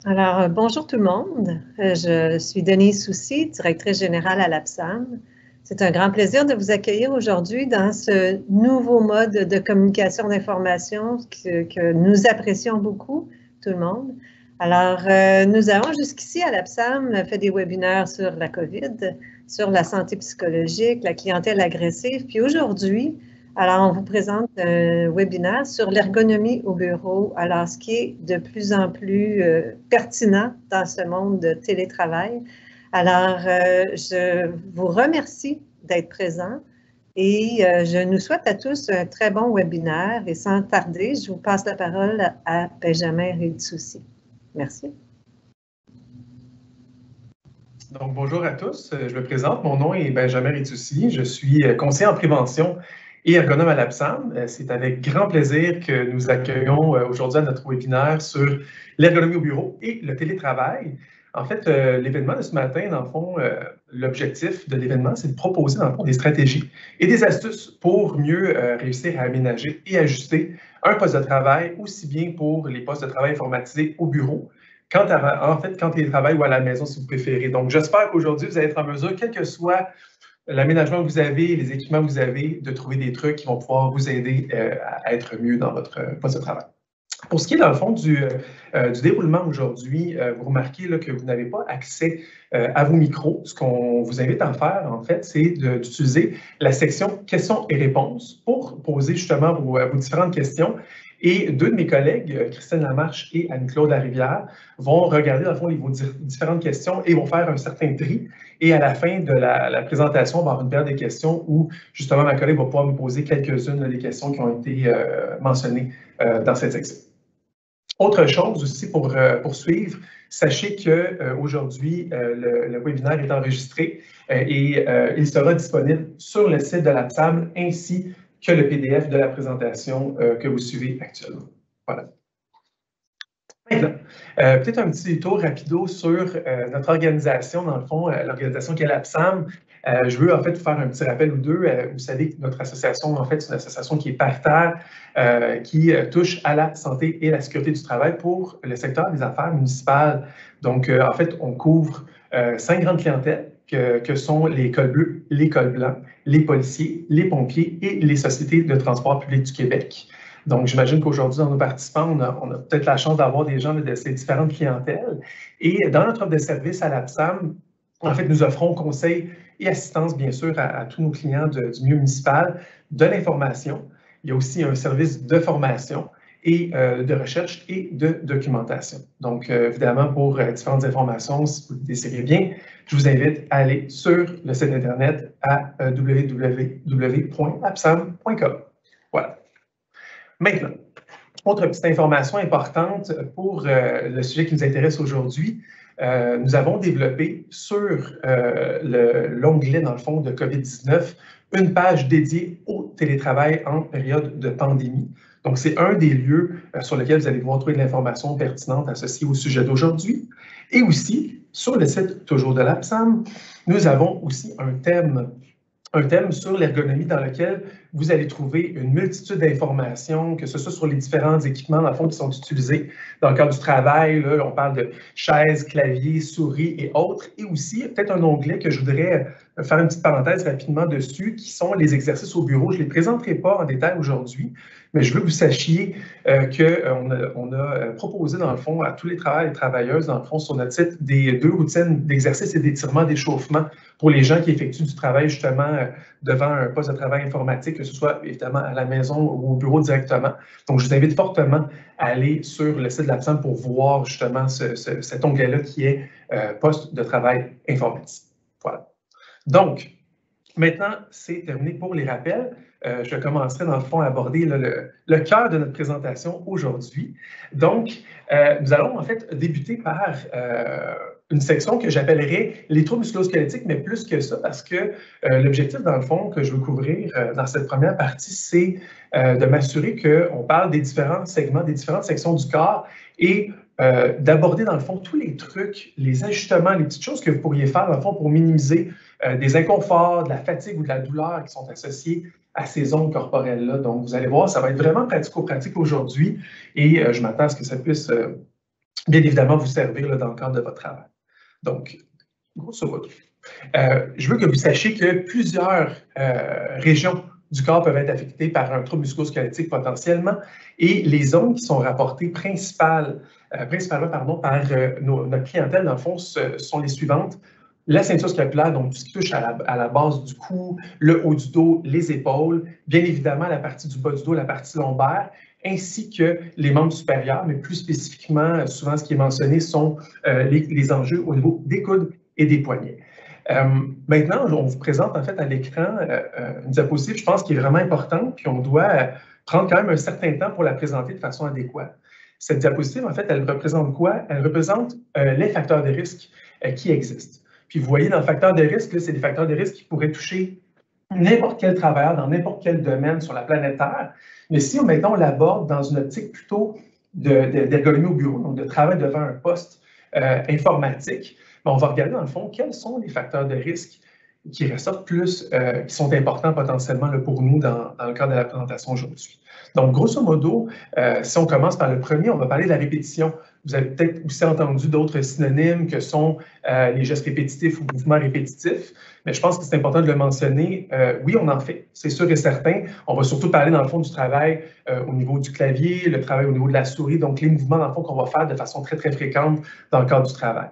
Alors, bonjour tout le monde. Je suis Denise Soucy, directrice générale à l'APSAM. C'est un grand plaisir de vous accueillir aujourd'hui dans ce nouveau mode de communication d'information que nous apprécions beaucoup, tout le monde. Alors, nous avons jusqu'ici à l'APSAM fait des webinaires sur la COVID, sur la santé psychologique, la clientèle agressive. Puis aujourd'hui, alors, on vous présente un webinaire sur l'ergonomie au bureau, alors ce qui est de plus en plus pertinent dans ce monde de télétravail. Alors, je vous remercie d'être présents et je nous souhaite à tous un très bon webinaire. Et sans tarder, je vous passe la parole à Benjamin Ritsusi. Merci. Donc, bonjour à tous. Je me présente. Mon nom est Benjamin Ritsusi. Je suis conseiller en prévention et ergonome à l'APSAM. C'est avec grand plaisir que nous accueillons aujourd'hui à notre webinaire sur l'ergonomie au bureau et le télétravail. En fait, l'événement de ce matin, dans le fond, l'objectif de l'événement, c'est de proposer, dans le fond, des stratégies et des astuces pour mieux réussir à aménager et ajuster un poste de travail, aussi bien pour les postes de travail informatisés au bureau, quand télétravail ou à la maison, si vous préférez. Donc, j'espère qu'aujourd'hui, vous allez être en mesure, quel que soit l'aménagement que vous avez, les équipements que vous avez, de trouver des trucs qui vont pouvoir vous aider à être mieux dans votre poste de travail. Pour ce qui est, dans le fond, du déroulement aujourd'hui, vous remarquez là, que vous n'avez pas accès à vos micros. Ce qu'on vous invite à faire, en fait, c'est d'utiliser la section questions et réponses pour poser justement vos différentes questions. Et deux de mes collègues, Christine Lamarche et Anne-Claude Larivière, vont regarder, dans le fond, vos différentes questions et vont faire un certain tri. Et à la fin de la présentation, on va avoir une période de questions où, justement, ma collègue va pouvoir me poser quelques-unes des questions qui ont été mentionnées dans cette section. Autre chose aussi pour poursuivre, sachez qu'aujourd'hui, le webinaire est enregistré et il sera disponible sur le site de l'APSAM ainsi que le PDF de la présentation que vous suivez actuellement. Voilà. Maintenant, peut-être un petit tour rapido sur notre organisation, dans le fond, l'organisation qu'est l'APSAM. Je veux en fait vous faire un petit rappel ou deux. Vous savez que notre association, en fait, c'est une association qui est paritaire, qui touche à la santé et la sécurité du travail pour le secteur des affaires municipales. Donc, en fait, on couvre 5 grandes clientèles que sont les cols bleus, les cols blancs, les policiers, les pompiers et les sociétés de transport public du Québec. Donc, j'imagine qu'aujourd'hui, dans nos participants, on a peut-être la chance d'avoir des gens de ces différentes clientèles. Et dans notre offre de service à l'APSAM, en fait, nous offrons conseils et assistance, bien sûr, à tous nos clients du milieu municipal, de l'information. Il y a aussi un service de formation et de recherche et de documentation. Donc, évidemment, pour différentes informations, si vous le désirez bien, je vous invite à aller sur le site Internet à www.apsam.com. Voilà. Maintenant, autre petite information importante pour le sujet qui nous intéresse aujourd'hui, nous avons développé sur l'onglet, dans le fond, de COVID-19, une page dédiée au télétravail en période de pandémie. Donc, c'est un des lieux sur lesquels vous allez pouvoir trouver de l'information pertinente associée au sujet d'aujourd'hui. Et aussi, sur le site toujours de l'APSAM, nous avons aussi un thème sur l'ergonomie dans lequel vous allez trouver une multitude d'informations, que ce soit sur les différents équipements, dans le fond, qui sont utilisés dans le cadre du travail. Là, on parle de chaises, claviers, souris et autres. Et aussi, peut-être un onglet que je voudrais faire une petite parenthèse rapidement dessus, qui sont les exercices au bureau. Je ne les présenterai pas en détail aujourd'hui, mais je veux que vous sachiez qu'on a proposé, dans le fond, à tous les travailleurs et travailleuses, dans le fond, sur notre site, des 2 routines d'exercice et d'étirement, d'échauffement pour les gens qui effectuent du travail, justement, devant un poste de travail informatique, que ce soit évidemment à la maison ou au bureau directement. Donc, je vous invite fortement à aller sur le site de l'APSAM pour voir justement cet onglet-là qui est poste de travail informatique. Voilà. Donc, maintenant, c'est terminé pour les rappels. Je commencerai dans le fond à aborder le cœur de notre présentation aujourd'hui. Donc, nous allons en fait débuter par une section que j'appellerais les troubles musculo-squelettiques, mais plus que ça, parce que l'objectif, dans le fond, que je veux couvrir dans cette première partie, c'est de m'assurer qu'on parle des différents segments, des différentes sections du corps et d'aborder, dans le fond, tous les trucs, les ajustements, les petites choses que vous pourriez faire, dans le fond, pour minimiser des inconforts, de la fatigue ou de la douleur qui sont associés à ces zones corporelles-là. Donc, vous allez voir, ça va être vraiment pratico-pratique aujourd'hui et je m'attends à ce que ça puisse bien évidemment vous servir là, dans le cadre de votre travail. Donc, grosso modo, je veux que vous sachiez que plusieurs régions du corps peuvent être affectées par un trouble musculo-squelettique potentiellement, et les zones qui sont rapportées principalement par notre clientèle, dans le fond, sont les suivantes. La ceinture scapulaire, donc tout ce qui touche à la base du cou, le haut du dos, les épaules, bien évidemment la partie du bas du dos, la partie lombaire, ainsi que les membres supérieurs, mais plus spécifiquement, souvent ce qui est mentionné sont les enjeux au niveau des coudes et des poignets. Maintenant, on vous présente en fait à l'écran une diapositive, je pense, qui est vraiment importante, puis on doit prendre quand même un certain temps pour la présenter de façon adéquate. Cette diapositive, en fait, elle représente quoi? Elle représente les facteurs de risque qui existent. Puis vous voyez, dans le facteur de risque, c'est des facteurs de risque qui pourraient toucher n'importe quel travailleur dans n'importe quel domaine sur la planète Terre. Mais si, mettons, on l'aborde dans une optique plutôt d'ergonomie au bureau, donc de travail devant un poste informatique, on va regarder dans le fond quels sont les facteurs de risque qui ressortent plus, qui sont importants potentiellement là, pour nous dans le cadre de la présentation aujourd'hui. Donc, grosso modo, si on commence par le premier, on va parler de la répétition. Vous avez peut-être aussi entendu d'autres synonymes que sont les gestes répétitifs ou mouvements répétitifs, mais je pense que c'est important de le mentionner. Oui, on en fait, c'est sûr et certain. On va surtout parler dans le fond du travail au niveau du clavier, le travail au niveau de la souris, donc les mouvements dans le fond qu'on va faire de façon très, très fréquente dans le cadre du travail.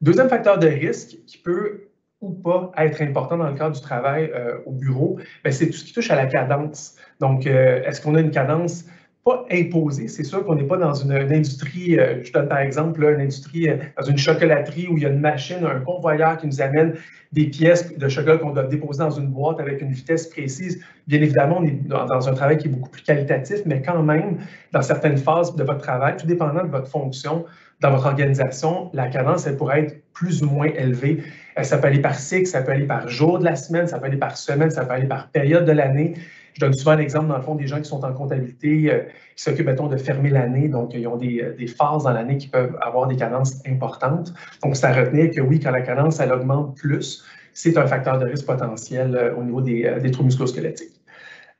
Deuxième facteur de risque qui peut ou pas être important dans le cadre du travail au bureau, c'est tout ce qui touche à la cadence. Donc, est-ce qu'on a une cadence pas imposée? C'est sûr qu'on n'est pas dans une industrie, je donne par exemple là, une industrie dans une chocolaterie où il y a une machine, un convoyeur qui nous amène des pièces de chocolat qu'on doit déposer dans une boîte avec une vitesse précise. Bien évidemment, on est dans un travail qui est beaucoup plus qualitatif, mais quand même, dans certaines phases de votre travail, tout dépendant de votre fonction, dans votre organisation, la cadence, elle pourrait être plus ou moins élevée. Ça peut aller par cycle, ça peut aller par jour de la semaine, ça peut aller par semaine, ça peut aller par période de l'année. Je donne souvent l'exemple, dans le fond, des gens qui sont en comptabilité, qui s'occupent, mettons, de fermer l'année. Donc, ils ont des phases dans l'année qui peuvent avoir des cadences importantes. Donc, c'est à retenir que oui, quand la cadence, elle augmente plus, c'est un facteur de risque potentiel au niveau des troubles musculo-squelettiques.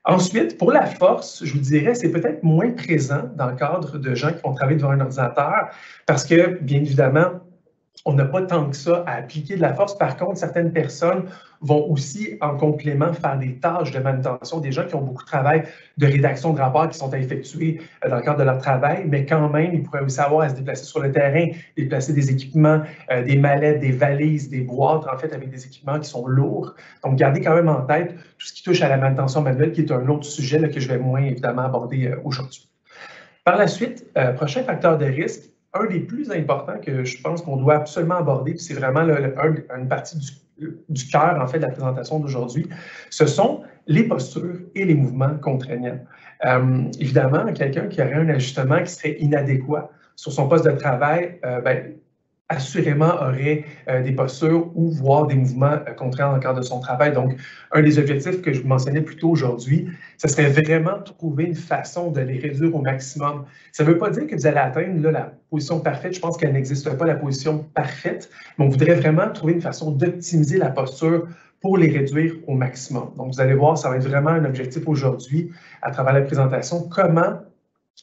Ensuite, pour la force, je vous dirais, c'est peut-être moins présent dans le cadre de gens qui vont travailler devant un ordinateur parce que, bien évidemment, on n'a pas tant que ça à appliquer de la force. Par contre, certaines personnes vont aussi, en complément, faire des tâches de manutention. Des gens qui ont beaucoup de travail de rédaction de rapports qui sont à effectuer dans le cadre de leur travail, mais quand même, ils pourraient aussi avoir à se déplacer sur le terrain, déplacer des équipements, des mallettes, des valises, des boîtes, en fait, avec des équipements qui sont lourds. Donc, gardez quand même en tête tout ce qui touche à la manutention manuelle, qui est un autre sujet là, que je vais moins, évidemment, aborder aujourd'hui. Par la suite, prochain facteur de risque, un des plus importants que je pense qu'on doit absolument aborder, puis c'est vraiment une partie du cœur, en fait, de la présentation d'aujourd'hui, ce sont les postures et les mouvements contraignants. Évidemment, quelqu'un qui aurait un ajustement qui serait inadéquat sur son poste de travail, assurément aurait des postures ou voire des mouvements contraires dans le cadre de son travail. Donc, un des objectifs que je vous mentionnais plus tôt aujourd'hui, ce serait vraiment trouver une façon de les réduire au maximum. Ça ne veut pas dire que vous allez atteindre là, la position parfaite. Je pense qu'elle n'existe pas, la position parfaite, mais on voudrait vraiment trouver une façon d'optimiser la posture pour les réduire au maximum. Donc, vous allez voir, ça va être vraiment un objectif aujourd'hui à travers la présentation, comment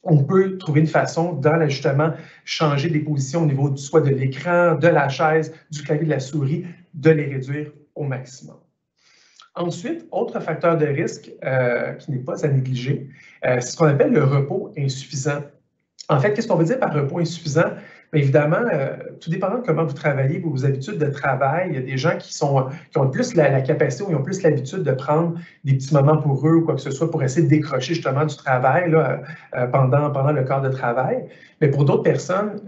on peut trouver une façon, dans l'ajustement, changer des positions au niveau soit de l'écran, de la chaise, du clavier, de la souris, de les réduire au maximum. Ensuite, autre facteur de risque qui n'est pas à négliger, c'est ce qu'on appelle le repos insuffisant. En fait, qu'est-ce qu'on veut dire par repos insuffisant? Bien évidemment, tout dépendant de comment vous travaillez, vos habitudes de travail, il y a des gens qui ont plus la capacité ou ils ont plus l'habitude de prendre des petits moments pour eux ou quoi que ce soit pour essayer de décrocher justement du travail là, pendant le quart de travail. Mais pour d'autres personnes,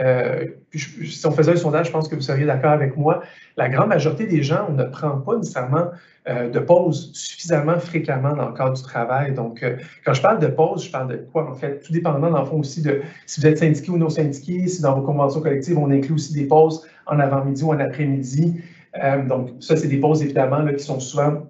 si on faisait un sondage, je pense que vous seriez d'accord avec moi, la grande majorité des gens, on ne prend pas nécessairement de pause suffisamment fréquemment dans le cadre du travail. Donc, quand je parle de pause, je parle de quoi en fait? Tout dépendant, dans le fond, aussi de si vous êtes syndiqué ou non syndiqué, si dans vos conventions collectives, on inclut aussi des pauses en avant-midi ou en après-midi. Donc, ça, c'est des pauses, évidemment, là, qui sont souvent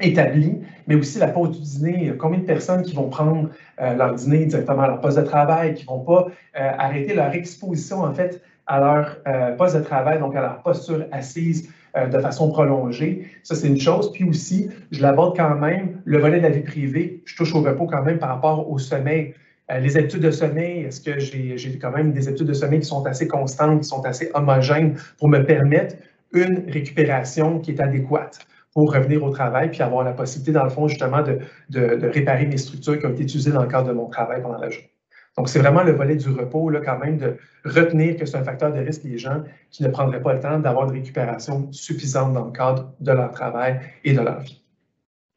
établies, mais aussi la pause du dîner. Combien de personnes qui vont prendre leur dîner directement à leur poste de travail, qui ne vont pas arrêter leur exposition, en fait, à leur poste de travail, donc à leur posture assise de façon prolongée. Ça, c'est une chose. Puis aussi, je l'aborde quand même, le volet de la vie privée, je touche au repos quand même par rapport au sommeil. Les habitudes de sommeil, est-ce que j'ai quand même des habitudes de sommeil qui sont assez constantes, qui sont assez homogènes pour me permettre une récupération qui est adéquate pour revenir au travail puis avoir la possibilité, dans le fond, justement, de réparer mes structures qui ont été utilisées dans le cadre de mon travail pendant la journée. Donc, c'est vraiment le volet du repos, là, quand même, de retenir que c'est un facteur de risque, les gens qui ne prendraient pas le temps d'avoir une récupération suffisante dans le cadre de leur travail et de leur vie.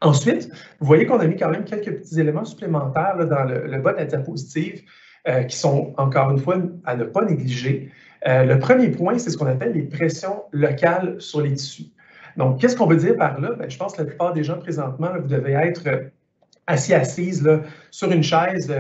Ensuite, vous voyez qu'on a mis quand même quelques petits éléments supplémentaires là, dans le bas de la diapositive qui sont, encore une fois, à ne pas négliger. Le premier point, c'est ce qu'on appelle les pressions locales sur les tissus. Donc, qu'est-ce qu'on veut dire par là? Bien, je pense que la plupart des gens présentement, là, vous devez être assises là, sur une chaise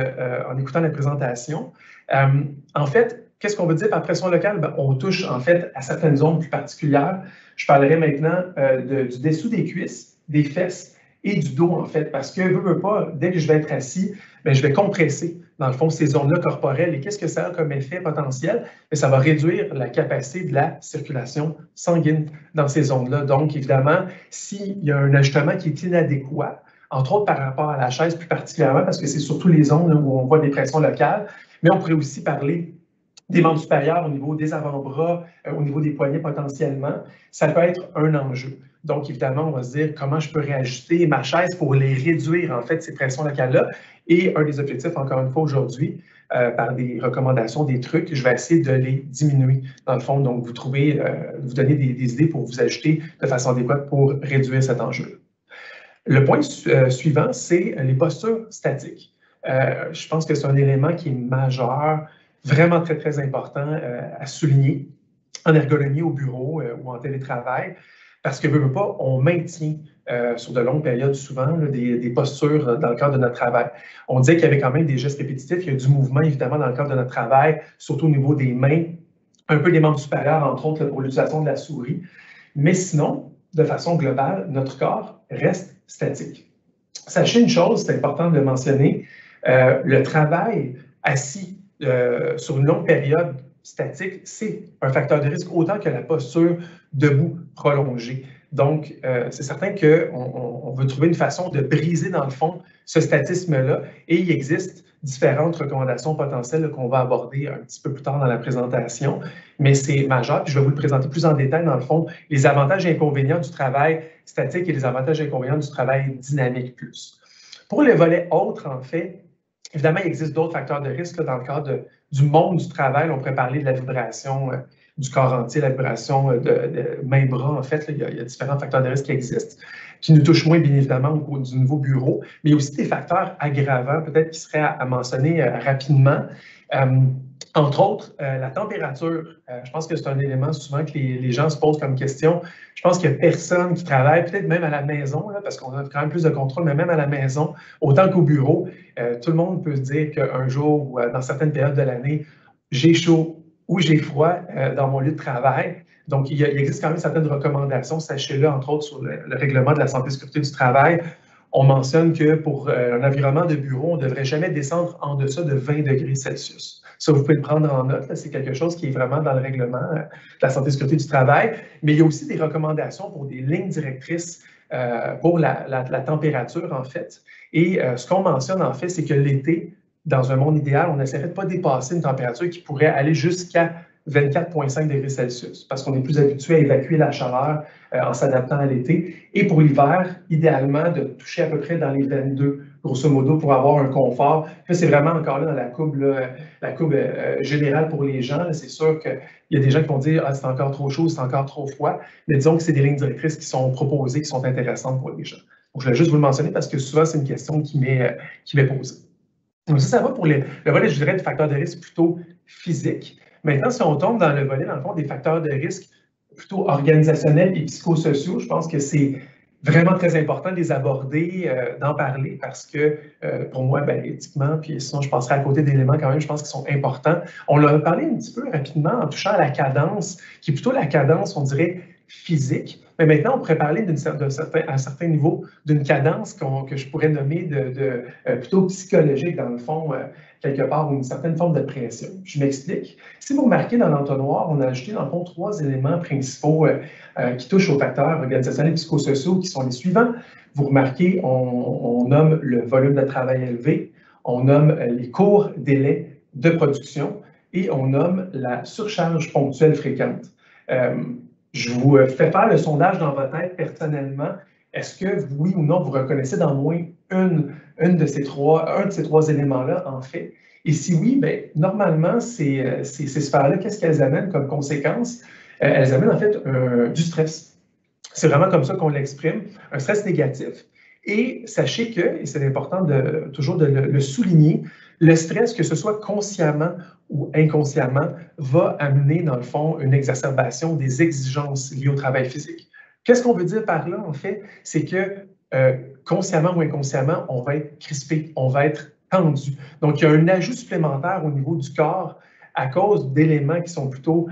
en écoutant la présentation. En fait, qu'est-ce qu'on veut dire par pression locale? Bien, on touche en fait à certaines zones plus particulières. Je parlerai maintenant du dessous des cuisses, des fesses et du dos, en fait, parce que, veux pas, dès que je vais être assis, bien, je vais compresser, dans le fond, ces zones-là corporelles. Et qu'est-ce que ça a comme effet potentiel? Bien, ça va réduire la capacité de la circulation sanguine dans ces zones-là. Donc, évidemment, s'il y a un ajustement qui est inadéquat, entre autres par rapport à la chaise plus particulièrement, parce que c'est surtout les zones où on voit des pressions locales, mais on pourrait aussi parler des membres supérieurs au niveau des avant-bras, au niveau des poignets potentiellement, ça peut être un enjeu. Donc, évidemment, on va se dire comment je peux réajuster ma chaise pour les réduire, en fait, ces pressions locales-là. Et un des objectifs, encore une fois, aujourd'hui, par des recommandations, des trucs, je vais essayer de les diminuer, dans le fond. Donc, vous donner des idées pour vous ajuster de façon adéquate pour réduire cet enjeu. Le point suivant, c'est les postures statiques. Je pense que c'est un élément qui est majeur, vraiment très, très important à souligner en ergonomie au bureau ou en télétravail, parce que, veut pas, on maintient sur de longues périodes souvent là, des postures dans le cadre de notre travail. On disait qu'il y avait quand même des gestes répétitifs, il y a du mouvement évidemment dans le cadre de notre travail, surtout au niveau des mains, un peu des membres supérieurs, entre autres, là, pour l'utilisation de la souris. Mais sinon, de façon globale, notre corps reste statique. Sachez une chose, c'est important de le mentionner, le travail assis sur une longue période statique, c'est un facteur de risque autant que la posture debout prolongée. Donc, c'est certain qu'on veut trouver une façon de briser, dans le fond, ce statisme-là, et il existe différentes recommandations potentielles qu'on va aborder un petit peu plus tard dans la présentation, mais c'est majeur, puis je vais vous le présenter plus en détail, dans le fond, les avantages et inconvénients du travail statique et les avantages et inconvénients du travail dynamique plus. Pour le volet autre, en fait, évidemment, il existe d'autres facteurs de risque là, dans le cadre du monde du travail. On pourrait parler de la vibration du corps entier, la vibration de main-bras. En fait, là, il y a différents facteurs de risque qui existent, qui nous touchent moins, bien évidemment, au cours du nouveau bureau, mais il y a aussi des facteurs aggravants, peut-être, qui seraient à mentionner rapidement. Entre autres, la température. Je pense que c'est un élément souvent que les gens se posent comme question. Je pense qu'il n'y a personne qui travaille, peut-être même à la maison, là, parce qu'on a quand même plus de contrôle, mais même à la maison, autant qu'au bureau, tout le monde peut se dire qu'un jour ou dans certaines périodes de l'année, j'ai chaud ou j'ai froid dans mon lieu de travail. Donc, il existe quand même certaines recommandations, sachez-le, entre autres, sur le règlement de la santé et sécurité du travail. On mentionne que pour un environnement de bureau, on ne devrait jamais descendre en deçà de 20 degrés Celsius. Ça, vous pouvez le prendre en note. C'est quelque chose qui est vraiment dans le règlement de la santé et sécurité du travail. Mais il y a aussi des recommandations pour des lignes directrices pour la température, en fait. Et ce qu'on mentionne, en fait, c'est que l'été, dans un monde idéal, on essaierait de ne pas dépasser une température qui pourrait aller jusqu'à 24,5 degrés Celsius, parce qu'on est plus habitué à évacuer la chaleur en s'adaptant à l'été. Et pour l'hiver, idéalement, de toucher à peu près dans les 22, grosso modo, pour avoir un confort. Puis c'est vraiment encore là dans la courbe générale pour les gens. C'est sûr qu'il y a des gens qui vont dire « Ah, c'est encore trop chaud, c'est encore trop froid », mais disons que c'est des lignes directrices qui sont proposées, qui sont intéressantes pour les gens. Donc, je voulais juste vous le mentionner parce que souvent, c'est une question qui m'est posée. Donc, ça va pour le volet, je dirais, du facteur de risque plutôt physique. Maintenant, si on tombe dans le volet, dans le fond, des facteurs de risque plutôt organisationnels et psychosociaux, je pense que c'est vraiment très important de les aborder, d'en parler, parce que pour moi, ben, éthiquement, puis sinon je passerai à côté d'éléments quand même, je pense qu'ils sont importants. On l'a parlé un petit peu rapidement en touchant à la cadence, qui est plutôt la cadence, on dirait, physique. Mais maintenant, on pourrait parler à un certain niveau d'une cadence que je pourrais nommer plutôt psychologique, dans le fond, quelque part, ou une certaine forme de pression. Je m'explique. Si vous remarquez dans l'entonnoir, on a ajouté, dans le fond, 3 éléments principaux qui touchent aux facteurs organisationnels et psychosociaux, qui sont les suivants. Vous remarquez, on nomme le volume de travail élevé, on nomme les courts délais de production et on nomme la surcharge ponctuelle fréquente. Je vous fais faire le sondage dans votre tête personnellement. Est-ce que, oui ou non, vous reconnaissez d'au moins un de ces trois éléments-là, en fait? Et si oui, bien, normalement, ces sphères-là, qu'est-ce qu'elles amènent comme conséquence? Elles amènent en fait du stress. C'est vraiment comme ça qu'on l'exprime, un stress négatif. Et sachez que, et c'est important toujours de le souligner, le stress, que ce soit consciemment ou inconsciemment, va amener, dans le fond, une exacerbation des exigences liées au travail physique. Qu'est-ce qu'on veut dire par là, en fait? C'est que consciemment ou inconsciemment, on va être crispé, on va être tendu. Donc, il y a un ajout supplémentaire au niveau du corps à cause d'éléments qui sont plutôt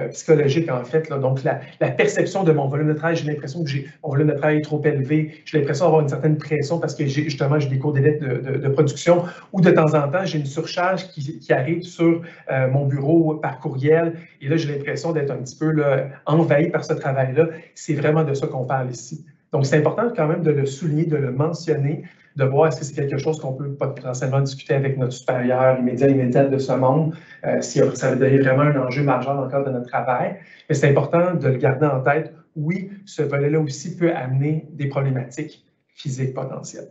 psychologiques, en fait. Là. Donc, la perception de mon volume de travail, j'ai l'impression que mon volume de travail est trop élevé, j'ai l'impression d'avoir une certaine pression parce que justement, j'ai des courts délais de production ou de temps en temps, j'ai une surcharge qui arrive sur mon bureau par courriel et là, j'ai l'impression d'être un petit peu là, envahi par ce travail-là. C'est vraiment de ça qu'on parle ici. Donc, c'est important quand même de le souligner, de le mentionner, de voir est-ce que c'est quelque chose qu'on peut potentiellement discuter avec notre supérieur immédiat de ce monde, si ça veut devenir vraiment un enjeu majeur dans le cadre de notre travail. Mais c'est important de le garder en tête. Oui, ce volet-là aussi peut amener des problématiques physiques potentielles.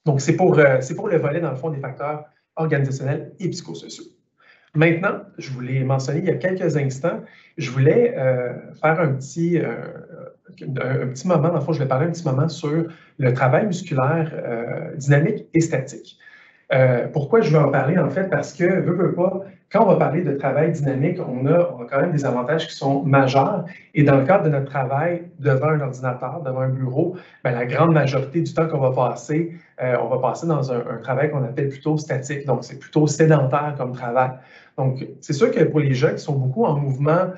Donc, c'est pour le volet, dans le fond, des facteurs organisationnels et psychosociaux. Maintenant, je vous l'ai mentionné il y a quelques instants, je voulais faire un petit moment, dans le fond, je vais parler un petit moment sur le travail musculaire dynamique et statique. Pourquoi je veux en parler, en fait? Parce que, veux pas, quand on va parler de travail dynamique, on a quand même des avantages qui sont majeurs. Et dans le cadre de notre travail devant un ordinateur, devant un bureau, bien, la grande majorité du temps qu'on va passer, on va passer dans un travail qu'on appelle plutôt statique. Donc, c'est plutôt sédentaire comme travail. Donc, c'est sûr que pour les gens qui sont beaucoup en mouvement,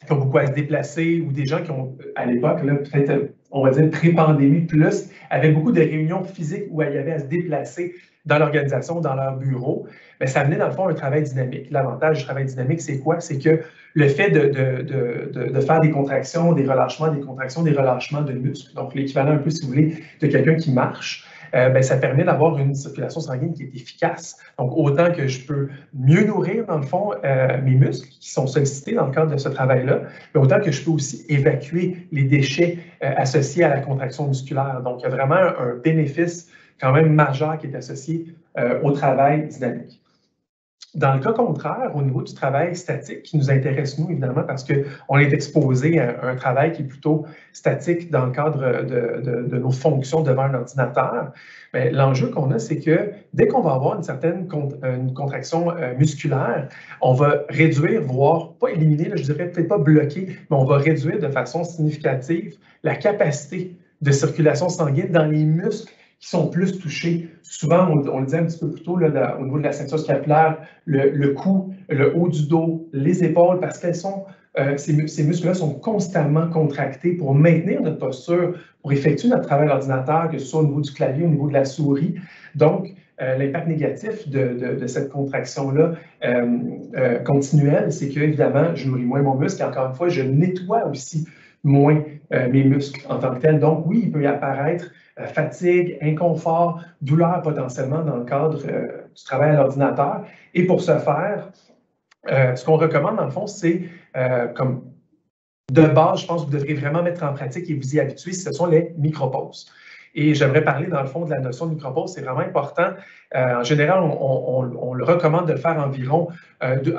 qui ont beaucoup à se déplacer, ou des gens qui ont, à l'époque, peut-être, on va dire pré-pandémie plus, avaient beaucoup de réunions physiques où il y avait à se déplacer dans l'organisation, dans leur bureau, bien, ça amenait dans le fond un travail dynamique. L'avantage du travail dynamique, c'est quoi? C'est que le fait de faire des contractions, des relâchements de muscles, donc l'équivalent un peu, si vous voulez, de quelqu'un qui marche, bien, ça permet d'avoir une circulation sanguine qui est efficace. Donc, autant que je peux mieux nourrir, dans le fond, mes muscles qui sont sollicités dans le cadre de ce travail-là, mais autant que je peux aussi évacuer les déchets associés à la contraction musculaire. Donc, il y a vraiment un bénéfice quand même majeur qui est associé au travail dynamique. Dans le cas contraire, au niveau du travail statique, qui nous intéresse, nous, évidemment, parce qu'on est exposé à un travail qui est plutôt statique dans le cadre de nos fonctions devant un ordinateur, l'enjeu qu'on a, c'est que dès qu'on va avoir une certaine contraction musculaire, on va réduire, voire pas éliminer, là, je dirais peut-être pas bloquer, mais on va réduire de façon significative la capacité de circulation sanguine dans les muscles qui sont plus touchés. Souvent, on le disait un petit peu plus tôt, là, au niveau de la ceinture scapulaire, le cou, le haut du dos, les épaules, parce qu'elles sont, ces muscles-là sont constamment contractés pour maintenir notre posture, pour effectuer notre travail à l'ordinateur, que ce soit au niveau du clavier, au niveau de la souris. Donc, l'impact négatif de cette contraction-là continuelle, c'est que, évidemment, je nourris moins mon muscle et encore une fois, je nettoie aussi moins mes muscles en tant que tels. Donc, oui, il peut y apparaître fatigue, inconfort, douleur potentiellement dans le cadre du travail à l'ordinateur. Et pour ce faire, ce qu'on recommande dans le fond, c'est comme de base, je pense que vous devriez vraiment mettre en pratique et vous y habituer, ce sont les micro-pauses. Et j'aimerais parler dans le fond de la notion de micro-pause, c'est vraiment important. En général, on le recommande de le faire environ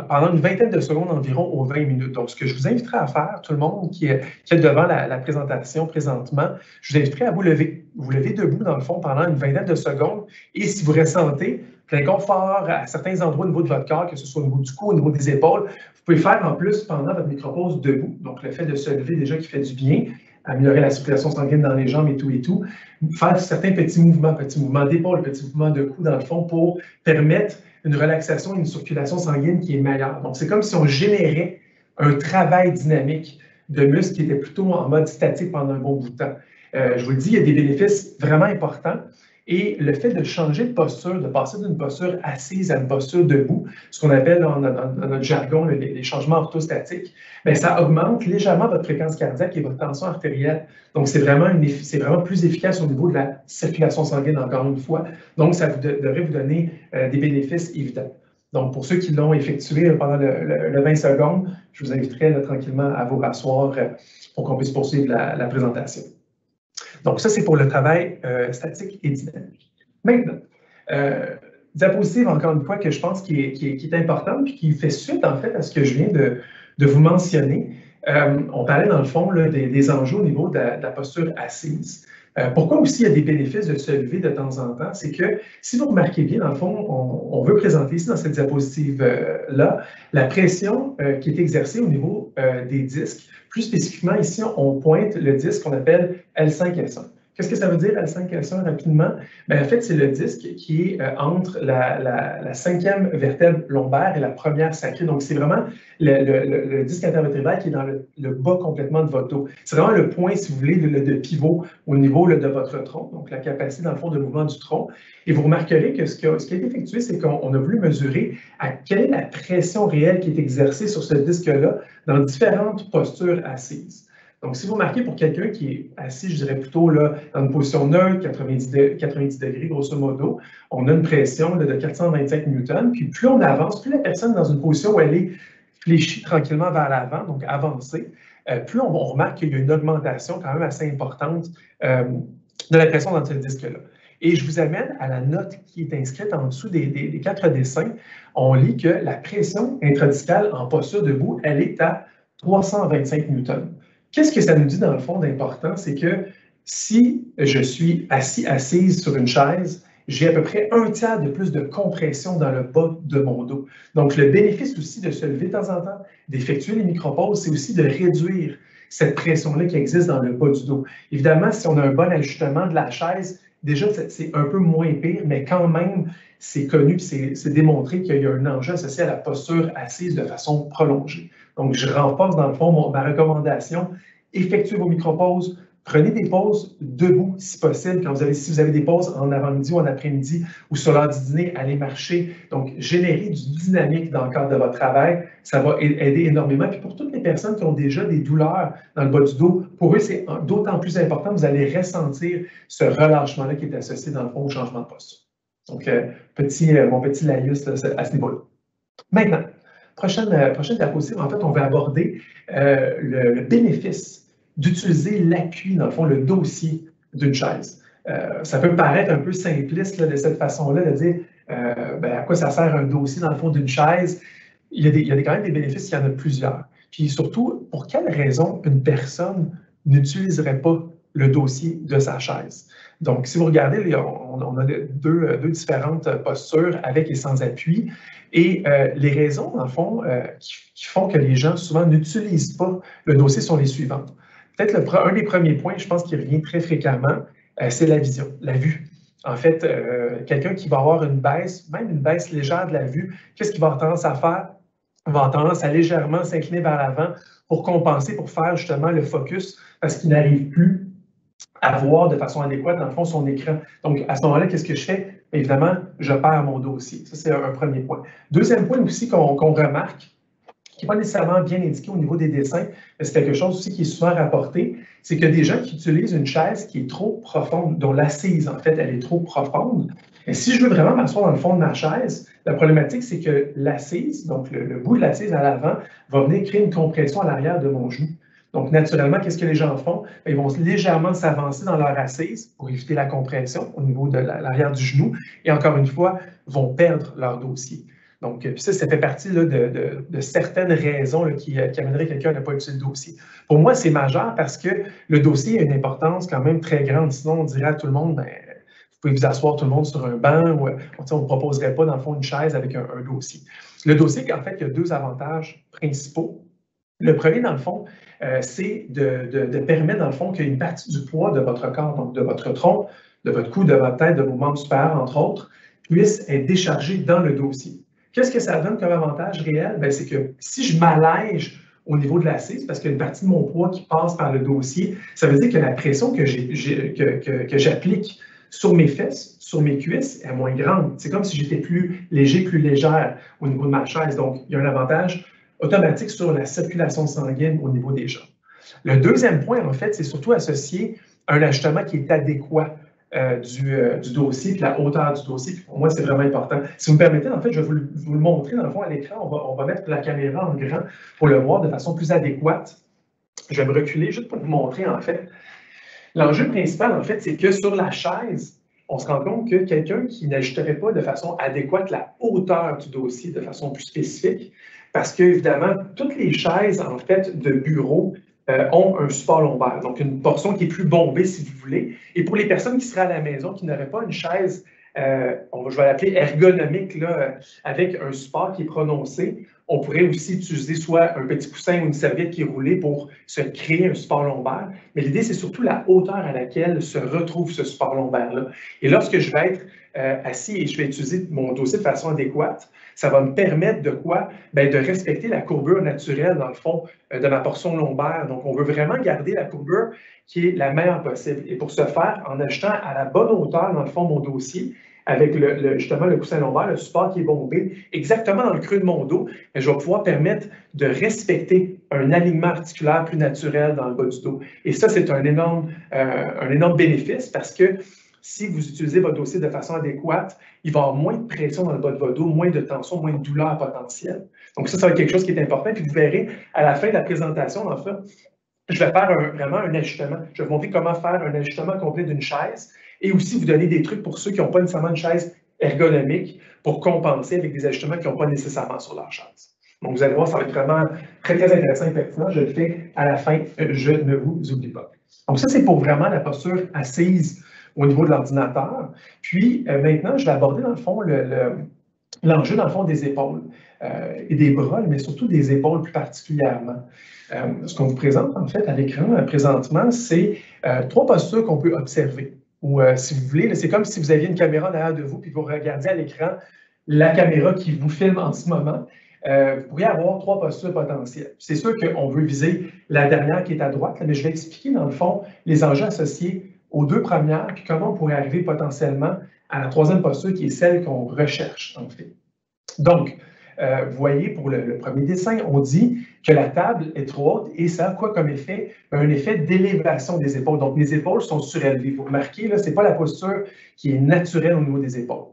pendant une vingtaine de secondes environ aux 20 minutes. Donc, ce que je vous inviterai à faire, tout le monde qui est devant la présentation présentement, je vous inviterai à vous lever. Vous levez debout dans le fond pendant une vingtaine de secondes et si vous ressentez l'inconfort à certains endroits au niveau de votre corps, que ce soit au niveau du cou, au niveau des épaules, vous pouvez faire en plus pendant votre micro-pause debout. Donc, le fait de se lever déjà qui fait du bien, améliorer la circulation sanguine dans les jambes et tout. Faire certains petits mouvements d'épaule, petits mouvements de cou dans le fond pour permettre une relaxation et une circulation sanguine qui est meilleure. Donc, c'est comme si on générait un travail dynamique de muscles qui était plutôt en mode statique pendant un bon bout de temps. Je vous le dis, il y a des bénéfices vraiment importants Et le fait de changer de posture, de passer d'une posture assise à une posture debout, ce qu'on appelle dans notre jargon les changements orthostatiques, bien, ça augmente légèrement votre fréquence cardiaque et votre tension artérielle. Donc, c'est vraiment plus efficace au niveau de la circulation sanguine, encore une fois. Donc, ça devrait vous donner des bénéfices évidents. Donc, pour ceux qui l'ont effectué pendant le 20 secondes, je vous inviterai tranquillement à vous rasseoir pour qu'on puisse poursuivre la présentation. Donc, ça, c'est pour le travail statique et dynamique. Maintenant, diapositive, encore une fois, que je pense qui est importante et qui fait suite, en fait, à ce que je viens de vous mentionner. On parlait, dans le fond, là, des enjeux au niveau de la posture assise. Pourquoi aussi il y a des bénéfices de se lever de temps en temps? C'est que, si vous remarquez bien, dans le fond, on veut présenter ici, dans cette diapositive-là, la pression qui est exercée au niveau des disques. Plus spécifiquement, ici, on pointe le disque qu'on appelle L5-S1. Qu'est-ce que ça veut dire, L5-S1, rapidement? Bien, en fait, c'est le disque qui est entre la cinquième vertèbre lombaire et la première sacrée. Donc, c'est vraiment le disque intervertébral qui est dans le bas complètement de votre dos. C'est vraiment le point, si vous voulez, de pivot au niveau de votre tronc, donc la capacité, dans le fond, de mouvement du tronc. Et vous remarquerez que ce qui a été effectué, c'est qu'on a voulu mesurer quelle est la pression réelle qui est exercée sur ce disque-là dans différentes postures assises. Donc, si vous remarquez pour quelqu'un qui est assis, je dirais plutôt là, dans une position neutre, 90 degrés, grosso modo, on a une pression là, de 425 newtons. Puis plus on avance, plus la personne est dans une position où elle est fléchie tranquillement vers l'avant, donc avancée, plus on remarque qu'il y a une augmentation quand même assez importante de la pression dans ce disque-là. Et je vous amène à la note qui est inscrite en dessous des 4 dessins. On lit que la pression intradiscale en posture debout, elle est à 325 newtons. Qu'est-ce que ça nous dit dans le fond d'important? C'est que si je suis assise sur une chaise, j'ai à peu près 1/3 de plus de compression dans le bas de mon dos. Donc, le bénéfice aussi de se lever de temps en temps, d'effectuer les micropauses, c'est aussi de réduire cette pression-là qui existe dans le bas du dos. Évidemment, si on a un bon ajustement de la chaise, déjà, c'est un peu moins pire, mais quand même, c'est connu et c'est démontré qu'il y a un enjeu associé à la posture assise de façon prolongée. Donc, je renforce dans le fond ma recommandation. Effectuez vos micropauses. Prenez des pauses debout si possible. Si vous avez des pauses en avant-midi ou en après-midi ou sur l'heure du dîner, allez marcher. Donc, générer du dynamique dans le cadre de votre travail, ça va aider énormément. Puis pour toutes les personnes qui ont déjà des douleurs dans le bas du dos, pour eux, c'est d'autant plus important. Vous allez ressentir ce relâchement-là qui est associé dans le fond au changement de posture. Donc, mon petit laïus à ce niveau-là. Maintenant, prochaine diapositive, en fait, on va aborder le bénéfice d'utiliser l'appui, dans le fond, le dossier d'une chaise. Ça peut paraître un peu simpliste là, de cette façon-là, de dire à quoi ça sert un dossier, dans le fond, d'une chaise. Il y a quand même des bénéfices, il y en a plusieurs. Puis surtout, pour quelle raison une personne n'utiliserait pas le dossier de sa chaise? Donc, si vous regardez, on a deux différentes postures avec et sans appui. Et les raisons, dans le fond, qui font que les gens souvent n'utilisent pas le dossier sont les suivantes. Peut-être un des premiers points, je pense, qui revient très fréquemment, c'est la vision, la vue. En fait, quelqu'un qui va avoir une baisse, même une baisse légère de la vue, qu'est-ce qu'il va avoir tendance à faire? Il va avoir tendance à légèrement s'incliner vers l'avant pour compenser, pour faire justement le focus, parce qu'il n'arrive plus à voir de façon adéquate, dans le fond, son écran. Donc, à ce moment-là, qu'est-ce que je fais? Évidemment, je perds mon dossier. Ça, c'est un premier point. Deuxième point aussi qu'on remarque, qui n'est pas nécessairement bien indiqué au niveau des dessins, mais c'est quelque chose aussi qui est souvent rapporté, c'est que des gens qui utilisent une chaise qui est trop profonde, dont l'assise, en fait, elle est trop profonde. Et si je veux vraiment m'asseoir dans le fond de ma chaise, la problématique, c'est que l'assise, donc le bout de l'assise à l'avant, va venir créer une compression à l'arrière de mon genou. Donc, naturellement, qu'est-ce que les gens font? Ils vont légèrement s'avancer dans leur assise pour éviter la compression au niveau de l'arrière du genou et, encore une fois, vont perdre leur dossier. Donc, ça fait partie là, de certaines raisons là, qui amèneraient quelqu'un à ne pas utiliser le dossier. Pour moi, c'est majeur parce que le dossier a une importance quand même très grande. Sinon, on dirait à tout le monde, vous pouvez vous asseoir tout le monde sur un banc ou on ne proposerait pas, dans le fond, une chaise avec un dossier. Le dossier, en fait, il y a deux avantages principaux. Le premier, dans le fond, c'est de permettre, dans le fond, qu'une partie du poids de votre corps, donc de votre tronc, de votre cou, de votre tête, de vos membres supérieurs, entre autres, puisse être déchargé dans le dossier. Qu'est-ce que ça donne comme avantage réel? C'est que si je m'allège au niveau de l'assise, parce qu'il y a une partie de mon poids qui passe par le dossier, ça veut dire que la pression que j'applique Sur mes fesses, sur mes cuisses, elle est moins grande. C'est comme si j'étais plus léger, plus légère au niveau de ma chaise. Donc, il y a un avantage automatique sur la circulation sanguine au niveau des jambes. Le deuxième point, en fait, c'est surtout associé à un ajustement qui est adéquat du dossier, puis la hauteur du dossier. Puis pour moi, c'est vraiment important. Si vous me permettez, en fait, je vais vous le montrer dans le fond à l'écran. On va mettre la caméra en grand pour le voir de façon plus adéquate. Je vais me reculer juste pour vous montrer, en fait. L'enjeu principal, en fait, c'est que sur la chaise, on se rend compte que quelqu'un qui n'ajusterait pas de façon adéquate la hauteur du dossier de façon plus spécifique, parce qu'évidemment, toutes les chaises, en fait, de bureau ont un support lombaire, donc une portion qui est plus bombée, si vous voulez. Et pour les personnes qui seraient à la maison, qui n'auraient pas une chaise, je vais l'appeler ergonomique, là, avec un support qui est prononcé, on pourrait aussi utiliser soit un petit coussin ou une serviette qui est roulée pour se créer un support lombaire. Mais l'idée, c'est surtout la hauteur à laquelle se retrouve ce support lombaire-là. Et lorsque je vais être assis et je vais utiliser mon dossier de façon adéquate, ça va me permettre de quoi? Bien, de respecter la courbure naturelle, dans le fond, de ma portion lombaire. Donc, on veut vraiment garder la courbure qui est la meilleure possible. Et pour ce faire, en ajustant à la bonne hauteur, dans le fond, mon dossier, avec justement le coussin lombaire, le support qui est bombé, exactement dans le creux de mon dos, je vais pouvoir permettre de respecter un alignement articulaire plus naturel dans le bas du dos. Et ça, c'est un énorme bénéfice parce que si vous utilisez votre dossier de façon adéquate, il va y avoir moins de pression dans le bas de votre dos, moins de tension, moins de douleur potentielle. Donc ça va être quelque chose qui est important. Puis vous verrez, à la fin de la présentation, en fait, je vais faire vraiment un ajustement. Je vais vous montrer comment faire un ajustement complet d'une chaise et aussi vous donner des trucs pour ceux qui n'ont pas nécessairement une chaise ergonomique pour compenser avec des ajustements qu'ils n'ont pas nécessairement sur leur chaise. Donc, vous allez voir, ça va être vraiment très, très intéressant et pertinent. Je le fais à la fin, je ne vous oublie pas. Donc, ça, c'est pour vraiment la posture assise au niveau de l'ordinateur. Puis, maintenant, je vais aborder, dans le fond, l'enjeu, dans le fond, des épaules et des bras, mais surtout des épaules plus particulièrement. Ce qu'on vous présente, en fait, à l'écran présentement, c'est 3 postures qu'on peut observer. Ou si vous voulez, c'est comme si vous aviez une caméra derrière de vous puis vous regardiez à l'écran la caméra qui vous filme en ce moment. Vous pourriez avoir 3 postures potentielles. C'est sûr qu'on veut viser la dernière qui est à droite, là, mais je vais expliquer, dans le fond, les enjeux associés aux 2 premières, puis comment on pourrait arriver potentiellement à la 3e posture qui est celle qu'on recherche, en fait. Donc, vous voyez, pour le premier dessin, on dit que la table est trop haute et ça a quoi comme effet? Un effet d'élévation des épaules. Donc, mes épaules sont surélevées. Vous remarquez, là, ce n'est pas la posture qui est naturelle au niveau des épaules.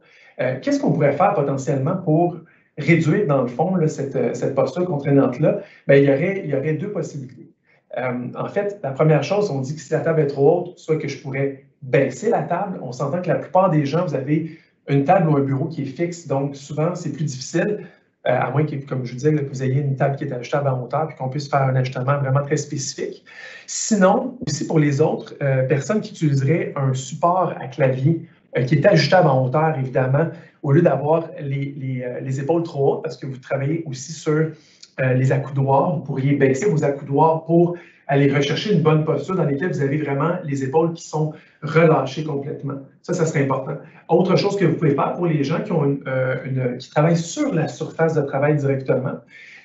Qu'est-ce qu'on pourrait faire potentiellement pour réduire, dans le fond, là, cette posture contraignante-là? Bien, il y aurait 2 possibilités. En fait, la première chose, on dit que si la table est trop haute, soit que je pourrais baisser la table. On s'entend que la plupart des gens, vous avez une table ou un bureau qui est fixe, donc souvent, c'est plus difficile. À moins que, comme je vous disais, que vous ayez une table qui est ajustable en hauteur et qu'on puisse faire un ajustement vraiment très spécifique. Sinon, aussi pour les autres personnes qui utiliseraient un support à clavier qui est ajustable en hauteur, évidemment, au lieu d'avoir les épaules trop hautes, parce que vous travaillez aussi sur les accoudoirs, vous pourriez baisser vos accoudoirs pour aller rechercher une bonne posture dans laquelle vous avez vraiment les épaules qui sont relâchées complètement. Ça serait important. Autre chose que vous pouvez faire pour les gens qui travaillent sur la surface de travail directement,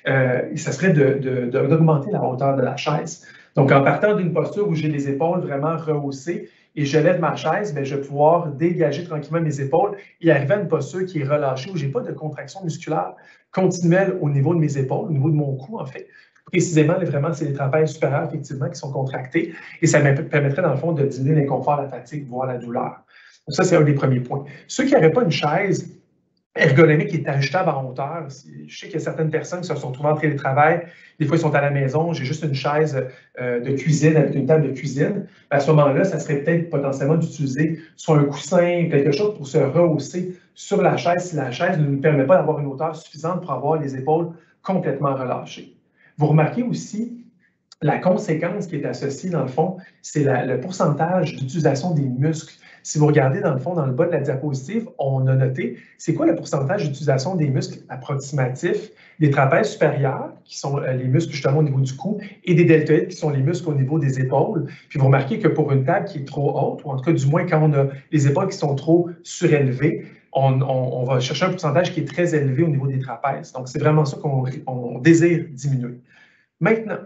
ça serait d'augmenter la hauteur de la chaise. Donc, en partant d'une posture où j'ai les épaules vraiment rehaussées et je lève ma chaise, bien, je vais pouvoir dégager tranquillement mes épaules et arriver à une posture qui est relâchée, où je n'ai pas de contraction musculaire continuelle au niveau de mes épaules, au niveau de mon cou, en fait. Précisément, vraiment, c'est les trapèzes supérieurs, effectivement, qui sont contractés et ça me permettrait, dans le fond, de diminuer l'inconfort, la fatigue, voire la douleur. Donc, ça, c'est un des premiers points. Ceux qui n'auraient pas une chaise ergonomique qui est ajustable en hauteur, je sais qu'il y a certaines personnes qui se sont trouvées en télétravail, des fois, ils sont à la maison, j'ai juste une chaise de cuisine avec une table de cuisine. À ce moment-là, ça serait peut-être potentiellement d'utiliser soit un coussin, quelque chose pour se rehausser sur la chaise si la chaise ne nous permet pas d'avoir une hauteur suffisante pour avoir les épaules complètement relâchées. Vous remarquez aussi la conséquence qui est associée, dans le fond, c'est le pourcentage d'utilisation des muscles. Si vous regardez, dans le fond, dans le bas de la diapositive, on a noté, c'est quoi le pourcentage d'utilisation des muscles approximatifs des trapèzes supérieurs, qui sont les muscles justement au niveau du cou, et des deltoïdes, qui sont les muscles au niveau des épaules. Puis vous remarquez que pour une table qui est trop haute, ou en tout cas, du moins quand on a les épaules qui sont trop surélevées, on va chercher un pourcentage qui est très élevé au niveau des trapèzes. Donc, c'est vraiment ça qu'on désire diminuer. Maintenant,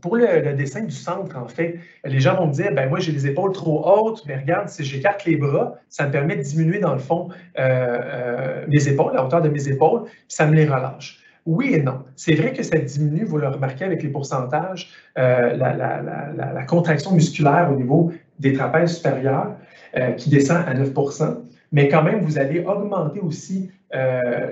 pour le dessin du centre, en fait, les gens vont me dire, ben moi, j'ai les épaules trop hautes, mais regarde, si j'écarte les bras, ça me permet de diminuer, dans le fond, mes épaules, la hauteur de mes épaules, puis ça me les relâche. Oui et non. C'est vrai que ça diminue, vous le remarquez avec les pourcentages, la contraction musculaire au niveau des trapèzes supérieurs qui descend à 9 %, mais quand même, vous allez augmenter aussi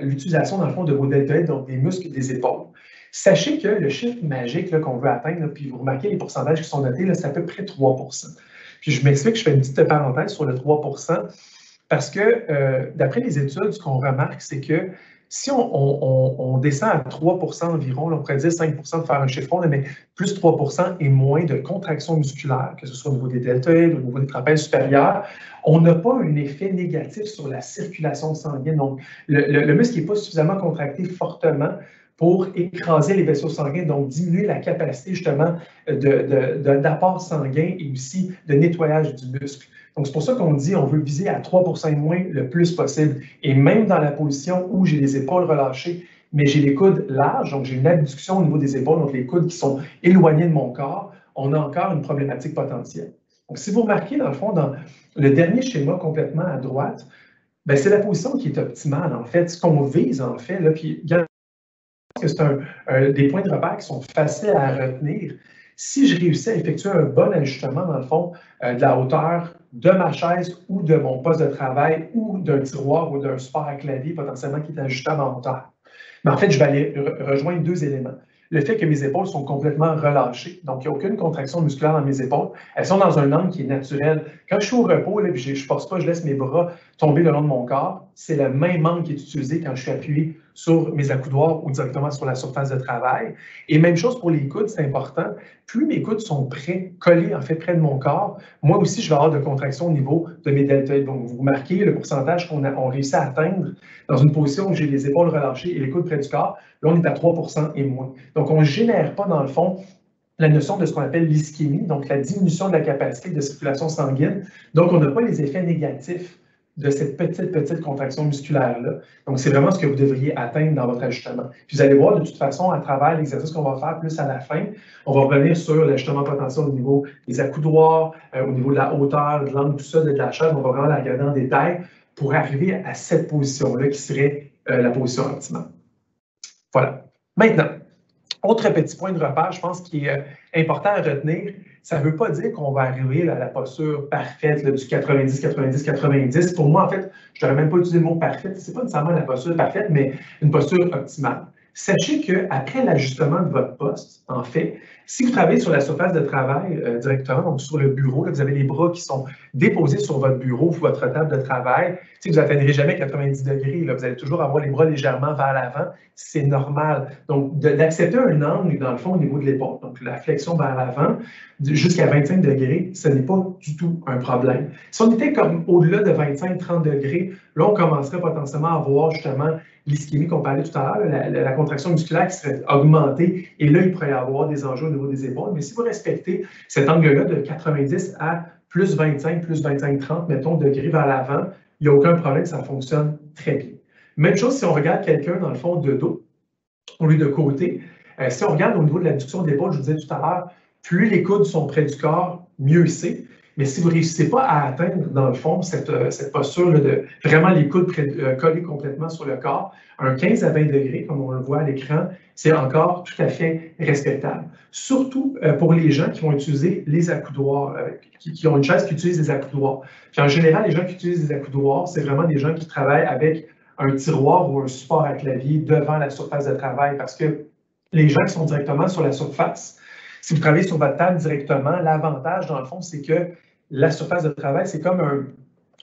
l'utilisation, dans le fond, de vos deltoïdes, donc des muscles des épaules. Sachez que le chiffre magique qu'on veut atteindre, là, puis vous remarquez les pourcentages qui sont notés, c'est à peu près 3 %. Puis je m'explique, je fais une petite parenthèse sur le 3 % parce que d'après les études, ce qu'on remarque, c'est que si on descend à 3 % environ, là, on pourrait dire 5 % de faire un chiffre rond, mais plus 3 % et moins de contraction musculaire, que ce soit au niveau des deltoïdes, au niveau des trapèzes supérieurs, on n'a pas un effet négatif sur la circulation sanguine. Donc, le muscle n'est pas suffisamment contracté fortement pour écraser les vaisseaux sanguins, donc diminuer la capacité justement d'apport sanguin et aussi de nettoyage du muscle. Donc, c'est pour ça qu'on dit qu'on veut viser à 3 % et moins le plus possible. Et même dans la position où j'ai les épaules relâchées, mais j'ai les coudes larges, donc j'ai une abduction au niveau des épaules, donc les coudes qui sont éloignés de mon corps, on a encore une problématique potentielle. Donc, si vous remarquez, dans le fond, dans le dernier schéma complètement à droite, ben, c'est la position qui est optimale, en fait. Ce qu'on vise, en fait, là, puis que c'est des points de repère qui sont faciles à retenir. Si je réussis à effectuer un bon ajustement, dans le fond, de la hauteur de ma chaise ou de mon poste de travail ou d'un tiroir ou d'un support à clavier potentiellement qui est ajustable en hauteur. Mais en fait, je vais aller rejoindre deux éléments. Le fait que mes épaules sont complètement relâchées, donc il n'y a aucune contraction musculaire dans mes épaules. Elles sont dans un angle qui est naturel. Quand je suis au repos, là, je ne force pas, je laisse mes bras tomber le long de mon corps, c'est le même angle qui est utilisé quand je suis appuyé sur mes accoudoirs ou directement sur la surface de travail. Et même chose pour les coudes, c'est important. Plus mes coudes sont près, collés en fait près de mon corps, moi aussi je vais avoir de contraction au niveau de mes deltoïdes. Donc vous remarquez le pourcentage qu'on réussit à atteindre dans une position où j'ai les épaules relâchées et les coudes près du corps. Là, on est à 3 % et moins. Donc on ne génère pas dans le fond la notion de ce qu'on appelle l'ischémie, donc la diminution de la capacité de circulation sanguine. Donc on n'a pas les effets négatifs de cette petite contraction musculaire-là. Donc, c'est vraiment ce que vous devriez atteindre dans votre ajustement. Puis, vous allez voir, de toute façon, à travers l'exercice qu'on va faire plus à la fin, on va revenir sur l'ajustement potentiel au niveau des accoudoirs, au niveau de la hauteur, de l'angle, tout ça, de la chaise. On va vraiment la regarder en détail pour arriver à cette position-là qui serait la position optimale. Voilà. Maintenant, autre petit point de repère, je pense, qui est important à retenir, ça ne veut pas dire qu'on va arriver à la posture parfaite là, du 90-90-90. Pour moi, en fait, je n'aurais même pas utilisé le mot parfaite. Ce n'est pas nécessairement la posture parfaite, mais une posture optimale. Sachez qu'après l'ajustement de votre poste, en fait, si vous travaillez sur la surface de travail directement, donc sur le bureau, là, vous avez les bras qui sont déposés sur votre bureau ou votre table de travail, vous n'atteindrez jamais 90 degrés. Là, vous allez toujours avoir les bras légèrement vers l'avant. C'est normal. Donc, d'accepter un angle, dans le fond, au niveau de l'épaule, donc la flexion vers l'avant, jusqu'à 25 degrés, ce n'est pas du tout un problème. Si on était comme au-delà de 25-30 degrés, là, on commencerait potentiellement à voir justement l'ischémie qu'on parlait tout à l'heure, la contraction musculaire qui serait augmentée, et là, il pourrait y avoir des enjeux au niveau des épaules. Mais si vous respectez cet angle-là de 90 à plus 25, plus 25-30, mettons, degrés vers l'avant, il n'y a aucun problème, ça fonctionne très bien. Même chose si on regarde quelqu'un, dans le fond, de dos, au lieu de côté. Si on regarde au niveau de l'abduction de l'épaule, je vous disais tout à l'heure, plus les coudes sont près du corps, mieux c'est. Mais si vous ne réussissez pas à atteindre, dans le fond, cette posture là, de vraiment les coudes collés complètement sur le corps, un 15 à 20 degrés, comme on le voit à l'écran, c'est encore tout à fait respectable. Surtout pour les gens qui vont utiliser les accoudoirs, qui ont une chaise qui utilise des accoudoirs. Puis en général, les gens qui utilisent des accoudoirs, c'est vraiment des gens qui travaillent avec un tiroir ou un support à clavier devant la surface de travail, parce que les gens qui sont directement sur la surface, si vous travaillez sur votre table directement, l'avantage, dans le fond, c'est que la surface de travail, c'est comme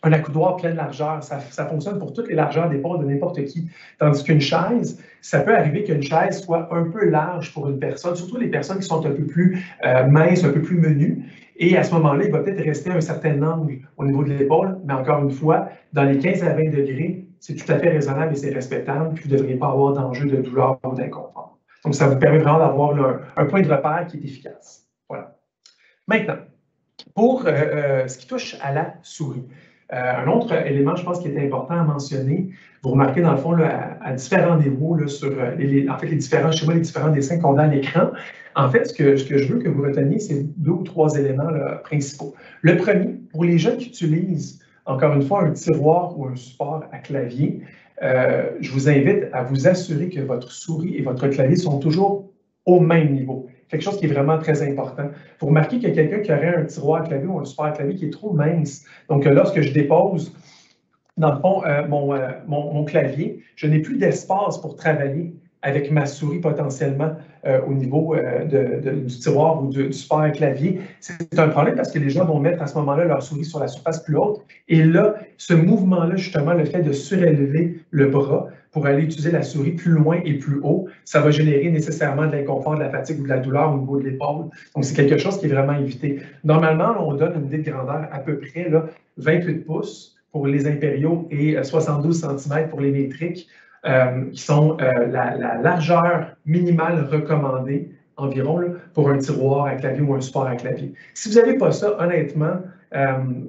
un accoudoir pleine largeur. Ça fonctionne pour toutes les largeurs d'épaule de n'importe qui. Tandis qu'une chaise, ça peut arriver qu'une chaise soit un peu large pour une personne, surtout les personnes qui sont un peu plus minces, un peu plus menues. Et à ce moment-là, il va peut-être rester un certain angle au niveau de l'épaule, mais encore une fois, dans les 15 à 20 degrés, c'est tout à fait raisonnable et c'est respectable, puis vous ne devriez pas avoir d'enjeu de douleur ou d'inconfort. Donc, ça vous permet vraiment d'avoir un point de repère qui est efficace. Voilà. Maintenant, pour ce qui touche à la souris, Un autre élément, je pense, qui est important à mentionner, vous remarquez dans le fond là, à différents niveaux là, sur en fait, les différents schémas, les différents dessins qu'on a à l'écran. En fait, ce que je veux que vous reteniez, c'est 2 ou 3 éléments là, principaux. Le premier, pour les gens qui utilisent, encore une fois, un tiroir ou un support à clavier, je vous invite à vous assurer que votre souris et votre clavier sont toujours au même niveau. Quelque chose qui est vraiment très important. Vous remarquez qu'il y a quelqu'un qui aurait un tiroir à clavier ou un support à clavier qui est trop mince. Donc, lorsque je dépose, dans le fond, mon clavier, je n'ai plus d'espace pour travailler avec ma souris potentiellement au niveau du tiroir ou du support à clavier. C'est un problème parce que les gens vont mettre à ce moment-là leur souris sur la surface plus haute. Et là, ce mouvement-là, justement, le fait de surélever le bras pour aller utiliser la souris plus loin et plus haut, ça va générer nécessairement de l'inconfort, de la fatigue ou de la douleur au niveau de l'épaule. Donc, c'est quelque chose qui est vraiment évité. Normalement, on donne une idée de grandeur à peu près là, 28 pouces pour les impériaux et 72 cm pour les métriques, qui sont la largeur minimale recommandée environ là, pour un tiroir à clavier ou un support à clavier. Si vous n'avez pas ça, honnêtement,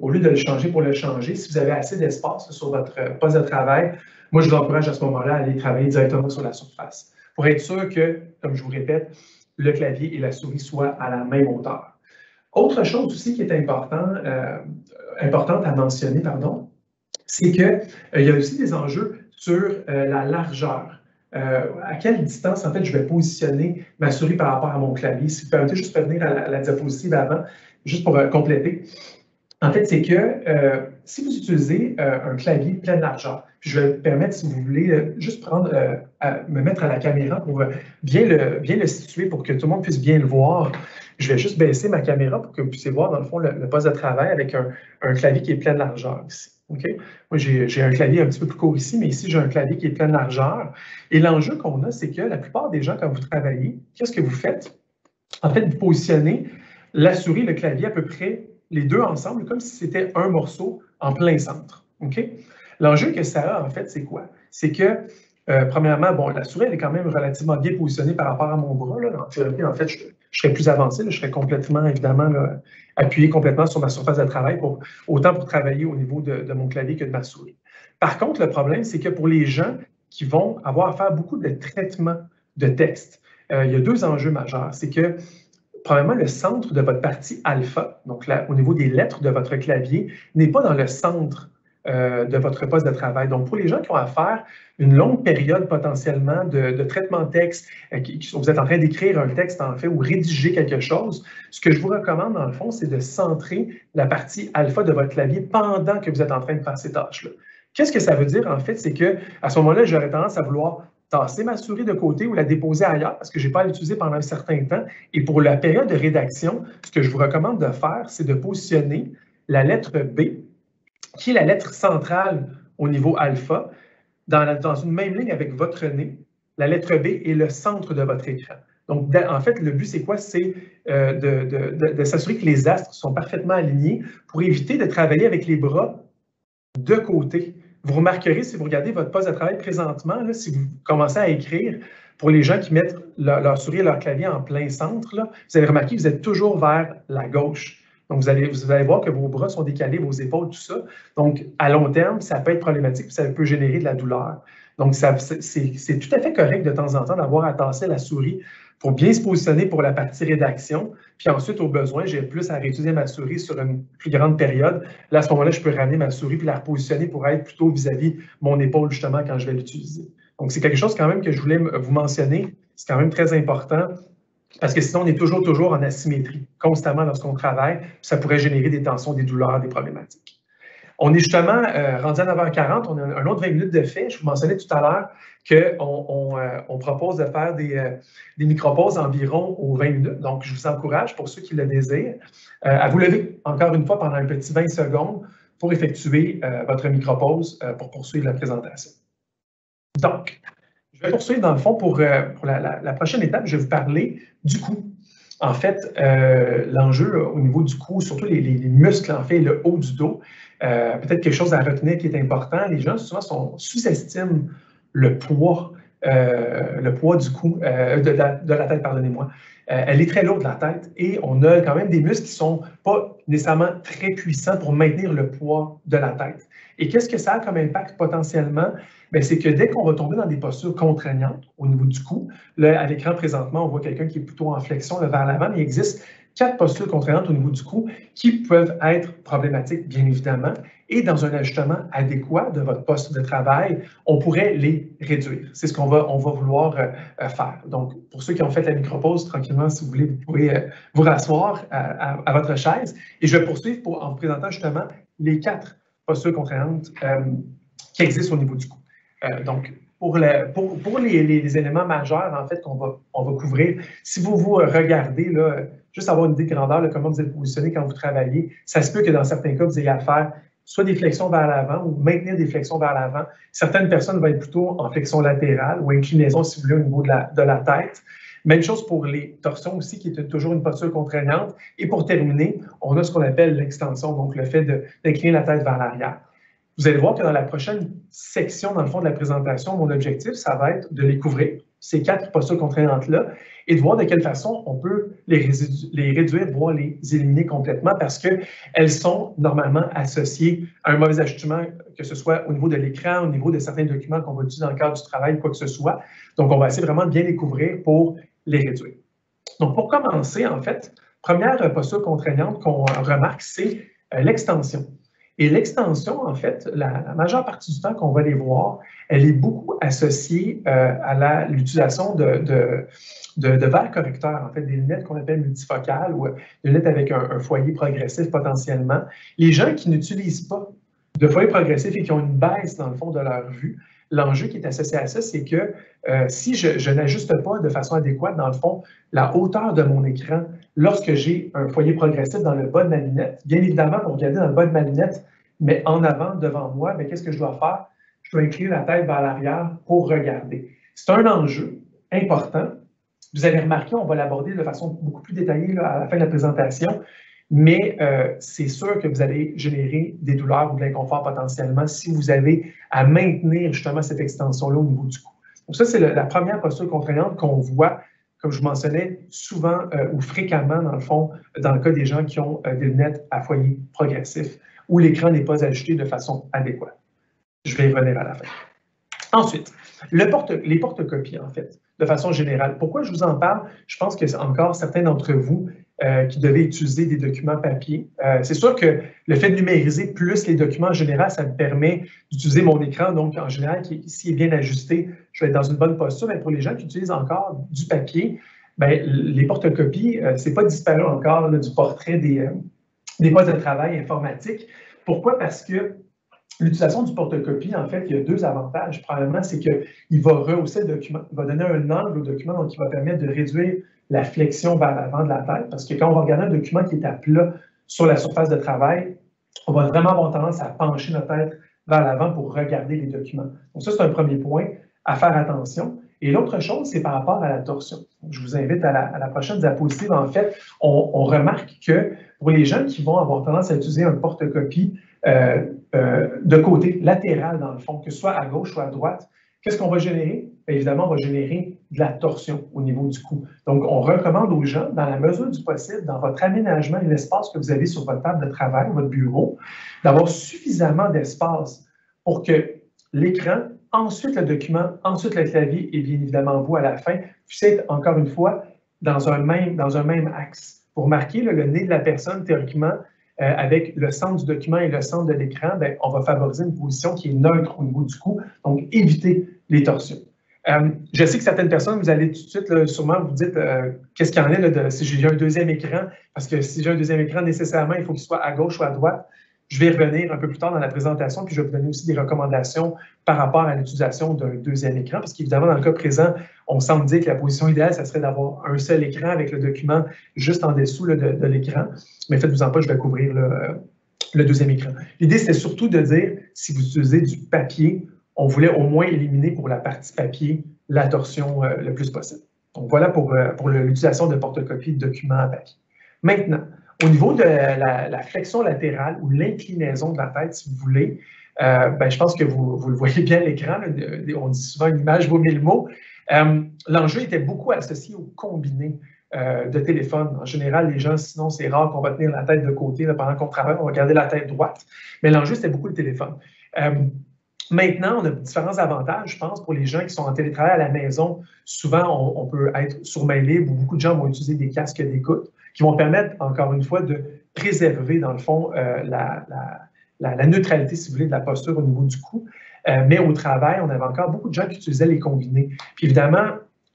au lieu de le changer pour le changer, si vous avez assez d'espace sur votre poste de travail, moi, je vous encourage à ce moment-là à aller travailler directement sur la surface pour être sûr que, comme je vous répète, le clavier et la souris soient à la même hauteur. Autre chose aussi qui est importante à mentionner, c'est qu'il y a aussi des enjeux sur la largeur. À quelle distance, en fait, je vais positionner ma souris par rapport à mon clavier? Si vous permettez juste de revenir à la diapositive avant, juste pour compléter. En fait, c'est que si vous utilisez un clavier pleine largeur, puis je vais me permettre, si vous voulez, juste me mettre à la caméra pour bien le situer pour que tout le monde puisse bien le voir. Je vais juste baisser ma caméra pour que vous puissiez voir, dans le fond, le poste de travail avec un clavier qui est pleine largeur ici. Okay? Moi, j'ai un clavier un petit peu plus court ici, mais ici, j'ai un clavier qui est pleine largeur. Et l'enjeu qu'on a, c'est que la plupart des gens, quand vous travaillez, qu'est-ce que vous faites? En fait, vous positionnez la souris et le clavier à peu près les deux ensemble, comme si c'était un morceau en plein centre. Okay? L'enjeu que ça a, en fait, c'est quoi? C'est que, premièrement, bon, la souris, elle est quand même relativement bien positionnée par rapport à mon bras. Là. En fait, je serais plus avancé, là, je serais complètement, évidemment, là, appuyé complètement sur ma surface de travail, autant pour travailler au niveau de mon clavier que de ma souris. Par contre, le problème, c'est que pour les gens qui vont avoir à faire beaucoup de traitements de texte, il y a 2 enjeux majeurs. C'est que, premièrement, le centre de votre partie alpha, donc là, au niveau des lettres de votre clavier, n'est pas dans le centre de votre poste de travail. Donc, pour les gens qui ont à faire une longue période potentiellement de traitement de texte, vous êtes en train d'écrire un texte en fait ou rédiger quelque chose, ce que je vous recommande dans le fond, c'est de centrer la partie alpha de votre clavier pendant que vous êtes en train de faire ces tâches-là. Qu'est-ce que ça veut dire en fait? C'est qu'à ce moment-là, j'aurais tendance à vouloir tasser ma souris de côté ou la déposer ailleurs parce que je n'ai pas à l'utiliser pendant un certain temps. Et pour la période de rédaction, ce que je vous recommande de faire, c'est de positionner la lettre B, qui est la lettre centrale au niveau alpha, dans une même ligne avec votre nez. La lettre B est le centre de votre écran. Donc, en fait, le but, c'est quoi? C'est de s'assurer que les astres sont parfaitement alignés pour éviter de travailler avec les bras de côté. Vous remarquerez, si vous regardez votre poste de travail présentement, là, si vous commencez à écrire, pour les gens qui mettent leur souris et leur clavier en plein centre, là, vous allez remarquer que vous êtes toujours vers la gauche. Donc, vous allez voir que vos bras sont décalés, vos épaules, tout ça. Donc, à long terme, ça peut être problématique, puis ça peut générer de la douleur. Donc, c'est tout à fait correct de temps en temps d'avoir à tasser la souris pour bien se positionner pour la partie rédaction. Puis ensuite, au besoin, j'ai plus à réutiliser ma souris sur une plus grande période. Là, à ce moment-là, je peux ramener ma souris puis la repositionner pour être plutôt vis-à-vis mon épaule, justement, quand je vais l'utiliser. Donc, c'est quelque chose quand même que je voulais vous mentionner. C'est quand même très important. Parce que sinon, on est toujours en asymétrie, constamment lorsqu'on travaille. Ça pourrait générer des tensions, des douleurs, des problématiques. On est justement rendu à 9h40, on a un autre 20 minutes de fait. Je vous mentionnais tout à l'heure qu'on propose de faire des micro-pauses environ aux 20 minutes. Donc, je vous encourage, pour ceux qui le désirent, à vous lever encore une fois pendant un petit 20 secondes pour effectuer votre micro-pause pour poursuivre la présentation. Donc, je vais poursuivre dans le fond pour la prochaine étape. Je vais vous parler du cou. En fait, l'enjeu au niveau du cou, surtout les muscles, en fait, le haut du dos, peut-être quelque chose à retenir qui est important. Les gens, souvent, sous-estiment le poids le poids du cou, de la tête, pardonnez-moi. Elle est très lourde, la tête, et on a quand même des muscles qui ne sont pas nécessairement très puissants pour maintenir le poids de la tête. Et qu'est-ce que ça a comme impact potentiellement? C'est que dès qu'on va tomber dans des postures contraignantes au niveau du cou, là, à l'écran présentement, on voit quelqu'un qui est plutôt en flexion vers l'avant, mais il existe 4 postures contraignantes au niveau du cou qui peuvent être problématiques, bien évidemment, et dans un ajustement adéquat de votre poste de travail, on pourrait les réduire. C'est ce qu'on va vouloir faire. Donc, pour ceux qui ont fait la micro-pause, tranquillement, si vous voulez, vous pouvez vous rasseoir à votre chaise. Et je vais poursuivre en vous présentant justement les 4 postures contraignantes qui existent au niveau du cou. Donc, pour les éléments majeurs, en fait, qu'on va couvrir, si vous regardez, là, juste avoir une idée de grandeur, là, comment vous êtes positionné quand vous travaillez, ça se peut que dans certains cas, vous ayez à faire soit des flexions vers l'avant ou maintenir des flexions vers l'avant. Certaines personnes vont être plutôt en flexion latérale ou inclinaison, si vous voulez, au niveau de la tête. Même chose pour les torsions aussi, qui est toujours une posture contraignante. Et pour terminer, on a ce qu'on appelle l'extension, donc le fait d'incliner la tête vers l'arrière. Vous allez voir que dans la prochaine section, dans le fond de la présentation, mon objectif, ça va être de les couvrir, ces 4 postures contraignantes-là, et de voir de quelle façon on peut les réduire, voire les éliminer complètement, parce qu'elles sont normalement associées à un mauvais ajustement, que ce soit au niveau de l'écran, au niveau de certains documents qu'on va utiliser dans le cadre du travail, quoi que ce soit. Donc, on va essayer vraiment de bien les couvrir pour les réduire. Donc, pour commencer, en fait, première posture contraignante qu'on remarque, c'est l'extension. Et l'extension, en fait, la majeure partie du temps qu'on va les voir, elle est beaucoup associée à l'utilisation de verres correcteurs, en fait, des lunettes qu'on appelle multifocales ou des lunettes avec un foyer progressif potentiellement. Les gens qui n'utilisent pas de foyer progressif et qui ont une baisse, dans le fond, de leur vue, l'enjeu qui est associé à ça, c'est que si je n'ajuste pas de façon adéquate, dans le fond, la hauteur de mon écran, lorsque j'ai un foyer progressif dans le bas de ma lunette, bien évidemment, pour regarder dans le bas de ma lunette, mais en avant, devant moi, qu'est-ce que je dois faire? Je dois incliner la tête vers l'arrière pour regarder. C'est un enjeu important. Vous avez remarqué, on va l'aborder de façon beaucoup plus détaillée là, à la fin de la présentation, mais c'est sûr que vous allez générer des douleurs ou de l'inconfort potentiellement si vous avez à maintenir justement cette extension-là au niveau du cou. Donc ça, c'est la première posture contraignante qu'on voit, comme je mentionnais, souvent ou fréquemment, dans le fond, dans le cas des gens qui ont des lunettes à foyer progressif, où l'écran n'est pas ajusté de façon adéquate. Je vais y revenir à la fin. Ensuite, les porte-copies, en fait, de façon générale. Pourquoi je vous en parle? Je pense qu'il y a encore certains d'entre vous qui devaient utiliser des documents papier. C'est sûr que le fait de numériser plus les documents en général, ça me permet d'utiliser mon écran. Donc, en général, s'il est bien ajusté, je vais être dans une bonne posture. Mais pour les gens qui utilisent encore du papier, les porte-copies, ce n'est pas disparu encore là, du portrait des postes de travail informatiques. Pourquoi? Parce que l'utilisation du porte-copie, en fait, il y a 2 avantages. Premièrement, c'est qu'il va rehausser le document, il va donner un angle au document, donc il va permettre de réduire la flexion vers l'avant de la tête, parce que quand on va regarder un document qui est à plat sur la surface de travail, on va vraiment avoir tendance à pencher notre tête vers l'avant pour regarder les documents. Donc ça, c'est un premier point à faire attention. Et l'autre chose, c'est par rapport à la torsion. Donc, je vous invite à la prochaine diapositive. En fait, on remarque que pour les gens qui vont avoir tendance à utiliser un porte-copie de côté, latéral dans le fond, que ce soit à gauche ou à droite, qu'est-ce qu'on va générer? Bien, évidemment, on va générer de la torsion au niveau du cou. Donc, on recommande aux gens, dans la mesure du possible, dans votre aménagement et l'espace que vous avez sur votre table de travail, votre bureau, d'avoir suffisamment d'espace pour que l'écran, ensuite le document, ensuite le clavier et bien évidemment vous à la fin, puissent être, encore une fois, dans un même axe. Pour marquer le nez de la personne, théoriquement, avec le centre du document et le centre de l'écran, on va favoriser une position qui est neutre au niveau du cou, donc éviter les torsions. Je sais que certaines personnes, vous allez tout de suite, là, sûrement vous dites qu'est-ce qu'il y en est là, si j'ai un deuxième écran, parce que si j'ai un deuxième écran, nécessairement, il faut qu'il soit à gauche ou à droite. Je vais y revenir un peu plus tard dans la présentation, puis je vais vous donner aussi des recommandations par rapport à l'utilisation d'un deuxième écran, parce qu'évidemment, dans le cas présent, on semble dire que la position idéale, ça serait d'avoir un seul écran avec le document juste en dessous là, de l'écran. Mais faites-vous-en pas, je vais couvrir le deuxième écran. L'idée, c'était surtout de dire, si vous utilisez du papier, on voulait au moins éliminer pour la partie papier la torsion le plus possible. Donc voilà pour l'utilisation de porte-copie de documents à papier. Maintenant, au niveau de la flexion latérale ou l'inclinaison de la tête, si vous voulez, je pense que vous le voyez bien à l'écran. On dit souvent une image vaut 1000 mots. L'enjeu était beaucoup associé au combiné de téléphone. En général, les gens, sinon, c'est rare qu'on va tenir la tête de côté là, pendant qu'on travaille, on va garder la tête droite. Mais l'enjeu, c'était beaucoup le téléphone. Maintenant, on a différents avantages, je pense, pour les gens qui sont en télétravail à la maison. Souvent, on peut être sur main libre ou beaucoup de gens vont utiliser des casques d'écoute qui vont permettre, encore une fois, de préserver, dans le fond, la neutralité, si vous voulez, de la posture au niveau du cou. Mais au travail, on avait encore beaucoup de gens qui utilisaient les combinés. Puis évidemment,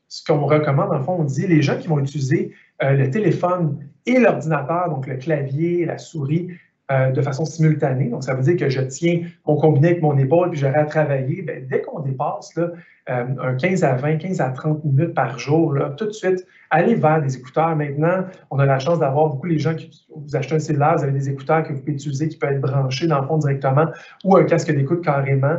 ce qu'on recommande, dans le fond, on dit les gens qui vont utiliser le téléphone et l'ordinateur, donc le clavier, la souris, de façon simultanée. Donc, ça veut dire que je tiens mon combiné avec mon épaule puis j'aurai à travailler. Bien, dès qu'on dépasse là, un 15 à 20, 15 à 30 minutes par jour, là, tout de suite, allez vers des écouteurs. Maintenant, on a la chance d'avoir beaucoup les gens qui vous achetez un cellulaire, vous avez des écouteurs que vous pouvez utiliser qui peuvent être branchés dans le fond directement ou un casque d'écoute carrément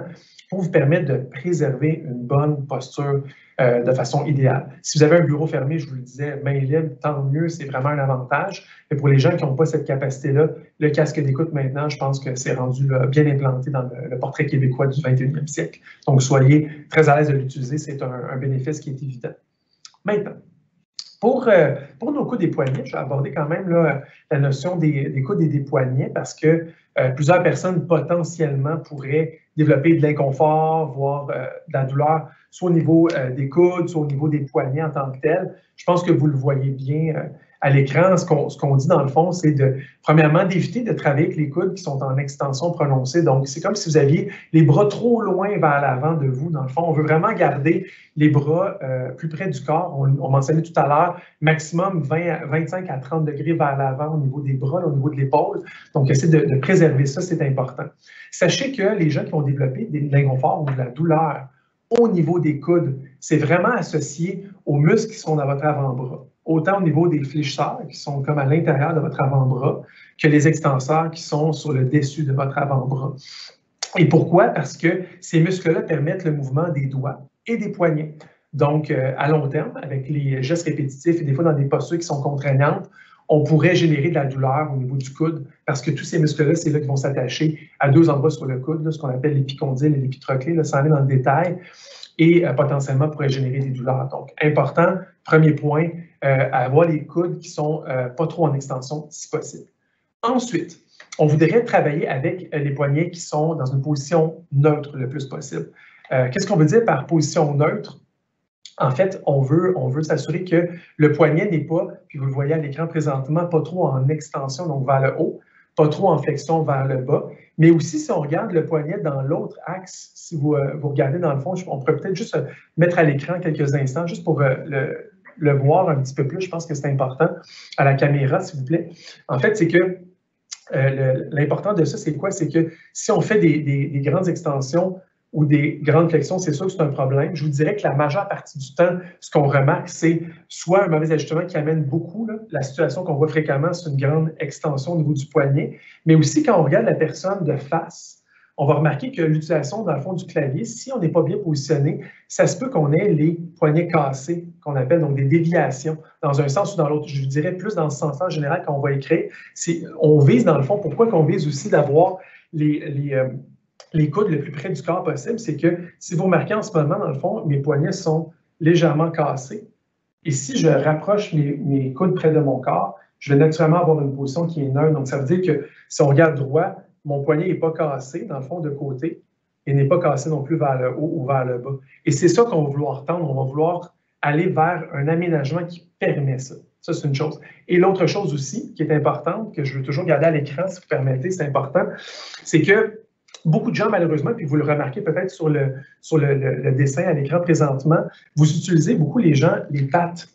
pour vous permettre de préserver une bonne posture de façon idéale. Si vous avez un bureau fermé, je vous le disais, main libre, tant mieux, c'est vraiment un avantage. Mais pour les gens qui n'ont pas cette capacité-là, le casque d'écoute maintenant, je pense que c'est rendu là, bien implanté dans le portrait québécois du 21e siècle. Donc, soyez très à l'aise de l'utiliser, c'est un bénéfice qui est évident. Maintenant, pour nos coudes et poignets, je vais aborder quand même là, la notion des coudes et des poignets parce que plusieurs personnes potentiellement pourraient développer de l'inconfort, voire de la douleur, soit au niveau des coudes, soit au niveau des poignets en tant que tel. Je pense que vous le voyez bien à l'écran. Ce qu'on dit dans le fond, c'est premièrement, d'éviter de travailler avec les coudes qui sont en extension prononcée. Donc, c'est comme si vous aviez les bras trop loin vers l'avant de vous. Dans le fond, on veut vraiment garder les bras plus près du corps. On mentionnait tout à l'heure, maximum 25 à 30 degrés vers l'avant au niveau des bras, au niveau de l'épaule. Donc, essayez de préserver ça, c'est important. Sachez que les gens qui vont développer de l'inconfort ou de la douleur au niveau des coudes, c'est vraiment associé aux muscles qui sont dans votre avant-bras. Autant au niveau des fléchisseurs, qui sont comme à l'intérieur de votre avant-bras, que les extenseurs qui sont sur le dessus de votre avant-bras. Et pourquoi? Parce que ces muscles-là permettent le mouvement des doigts et des poignets. Donc, à long terme, avec les gestes répétitifs et des fois dans des postures qui sont contraignantes, on pourrait générer de la douleur au niveau du coude parce que tous ces muscles-là, c'est là qui vont s'attacher à deux endroits sur le coude, là, ce qu'on appelle l'épicondyle et l'épitroclé, sans aller dans le détail, et potentiellement pourrait générer des douleurs. Donc, important, premier point, avoir les coudes qui ne sont pas trop en extension si possible. Ensuite, on voudrait travailler avec les poignets qui sont dans une position neutre le plus possible. Qu'est-ce qu'on veut dire par position neutre? En fait, on veut s'assurer que le poignet n'est pas, puis vous le voyez à l'écran présentement, pas trop en extension, donc vers le haut, pas trop en flexion vers le bas, mais aussi si on regarde le poignet dans l'autre axe, si vous regardez dans le fond, on pourrait peut-être juste mettre à l'écran quelques instants, juste pour le voir un petit peu plus, je pense que c'est important, à la caméra, s'il vous plaît. En fait, c'est que l'important de ça, c'est quoi? C'est que si on fait des grandes extensions, ou des grandes flexions, c'est sûr que c'est un problème. Je vous dirais que la majeure partie du temps, ce qu'on remarque, c'est soit un mauvais ajustement qui amène beaucoup. Là, la situation qu'on voit fréquemment, c'est une grande extension au niveau du poignet. Mais aussi, quand on regarde la personne de face, on va remarquer que l'utilisation, dans le fond, du clavier, si on n'est pas bien positionné, ça se peut qu'on ait les poignets cassés, qu'on appelle donc des déviations, dans un sens ou dans l'autre. Je vous dirais plus dans ce sens-là en général quand on va écrire. On vise, dans le fond, pourquoi qu'on vise aussi d'avoir les coudes le plus près du corps possible, c'est que si vous remarquez en ce moment, dans le fond, mes poignets sont légèrement cassés. Et si je rapproche mes coudes près de mon corps, je vais naturellement avoir une position qui est neutre. Donc, ça veut dire que si on regarde droit, mon poignet n'est pas cassé, dans le fond, de côté, et n'est pas cassé non plus vers le haut ou vers le bas. Et c'est ça qu'on va vouloir tendre. On va vouloir aller vers un aménagement qui permet ça. Ça, c'est une chose. Et l'autre chose aussi, qui est importante, que je veux toujours garder à l'écran, si vous permettez, c'est important, c'est que beaucoup de gens, malheureusement, puis vous le remarquez peut-être sur le dessin à l'écran présentement, vous utilisez beaucoup, les gens, les pattes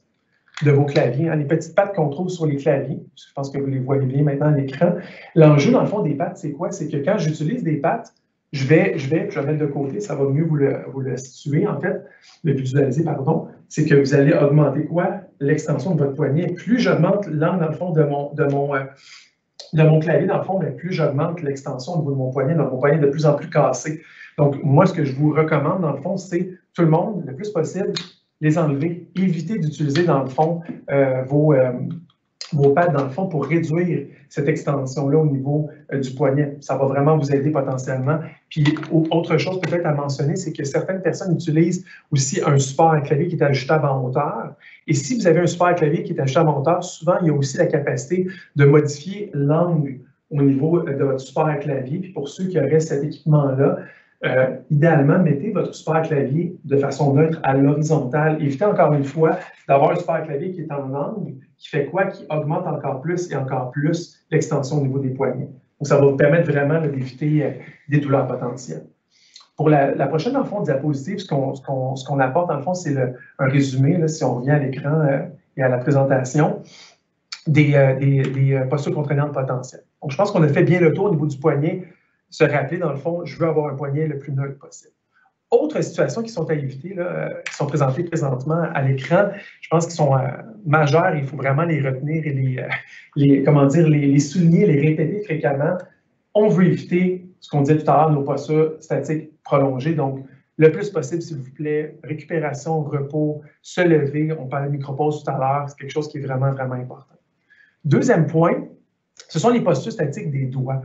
de vos claviers, hein, les petites pattes qu'on trouve sur les claviers. Je pense que vous les voyez bien maintenant à l'écran. L'enjeu, dans le fond, des pattes, c'est quoi? C'est que quand j'utilise des pattes, je vais mettre de côté, ça va mieux vous le situer, en fait, le visualiser, pardon, c'est que vous allez augmenter quoi? L'extension de votre poignet. Plus j'augmente l'angle, dans le fond, de mon clavier, dans le fond, plus j'augmente l'extension au niveau de mon poignet, donc mon poignet est de plus en plus cassé. Donc, moi, ce que je vous recommande, dans le fond, c'est tout le monde, le plus possible, les enlever. Évitez d'utiliser, dans le fond, vos pattes dans le fond pour réduire cette extension-là au niveau du poignet. Ça va vraiment vous aider potentiellement. Puis, autre chose peut-être à mentionner, c'est que certaines personnes utilisent aussi un support à clavier qui est ajustable en hauteur. Et si vous avez un support à clavier qui est ajustable en hauteur, souvent, il y a aussi la capacité de modifier l'angle au niveau de votre support à clavier. Puis pour ceux qui auraient cet équipement-là, idéalement, mettez votre support à clavier de façon neutre à l'horizontale. Évitez encore une fois d'avoir un support à clavier qui est en angle, qui fait quoi? Qui augmente encore plus et encore plus l'extension au niveau des poignets. Donc, ça va vous permettre vraiment d'éviter des douleurs potentielles. Pour la prochaine, dans le fond, diapositive, ce qu'on apporte, dans le fond, c'est un résumé, là, si on revient à l'écran et à la présentation, des postures contraignantes potentielles. Donc, je pense qu'on a fait bien le tour au niveau du poignet. Se rappeler, dans le fond, je veux avoir un poignet le plus neutre possible. Autres situations qui sont à éviter, là, qui sont présentées présentement à l'écran, je pense qu'ils sont majeures et il faut vraiment les retenir et les souligner, les répéter fréquemment. On veut éviter ce qu'on disait tout à l'heure, nos postures statiques prolongées. Donc, le plus possible, s'il vous plaît, récupération, repos, se lever. On parlait de micropause tout à l'heure, c'est quelque chose qui est vraiment, vraiment important. Deuxième point, ce sont les postures statiques des doigts.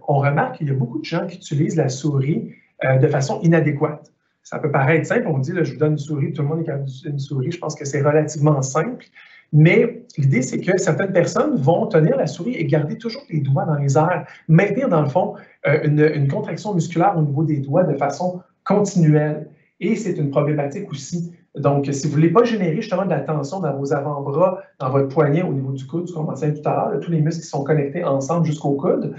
On remarque qu'il y a beaucoup de gens qui utilisent la souris de façon inadéquate. Ça peut paraître simple, on dit, là, je vous donne une souris, tout le monde est capable d'utiliser une souris, je pense que c'est relativement simple, mais l'idée, c'est que certaines personnes vont tenir la souris et garder toujours les doigts dans les airs, maintenir, dans le fond, une contraction musculaire au niveau des doigts de façon continuelle. Et c'est une problématique aussi. Donc, si vous ne voulez pas générer justement de la tension dans vos avant-bras, dans votre poignet au niveau du coude, ce qu'on mentionnait tout à l'heure, tous les muscles qui sont connectés ensemble jusqu'au coude,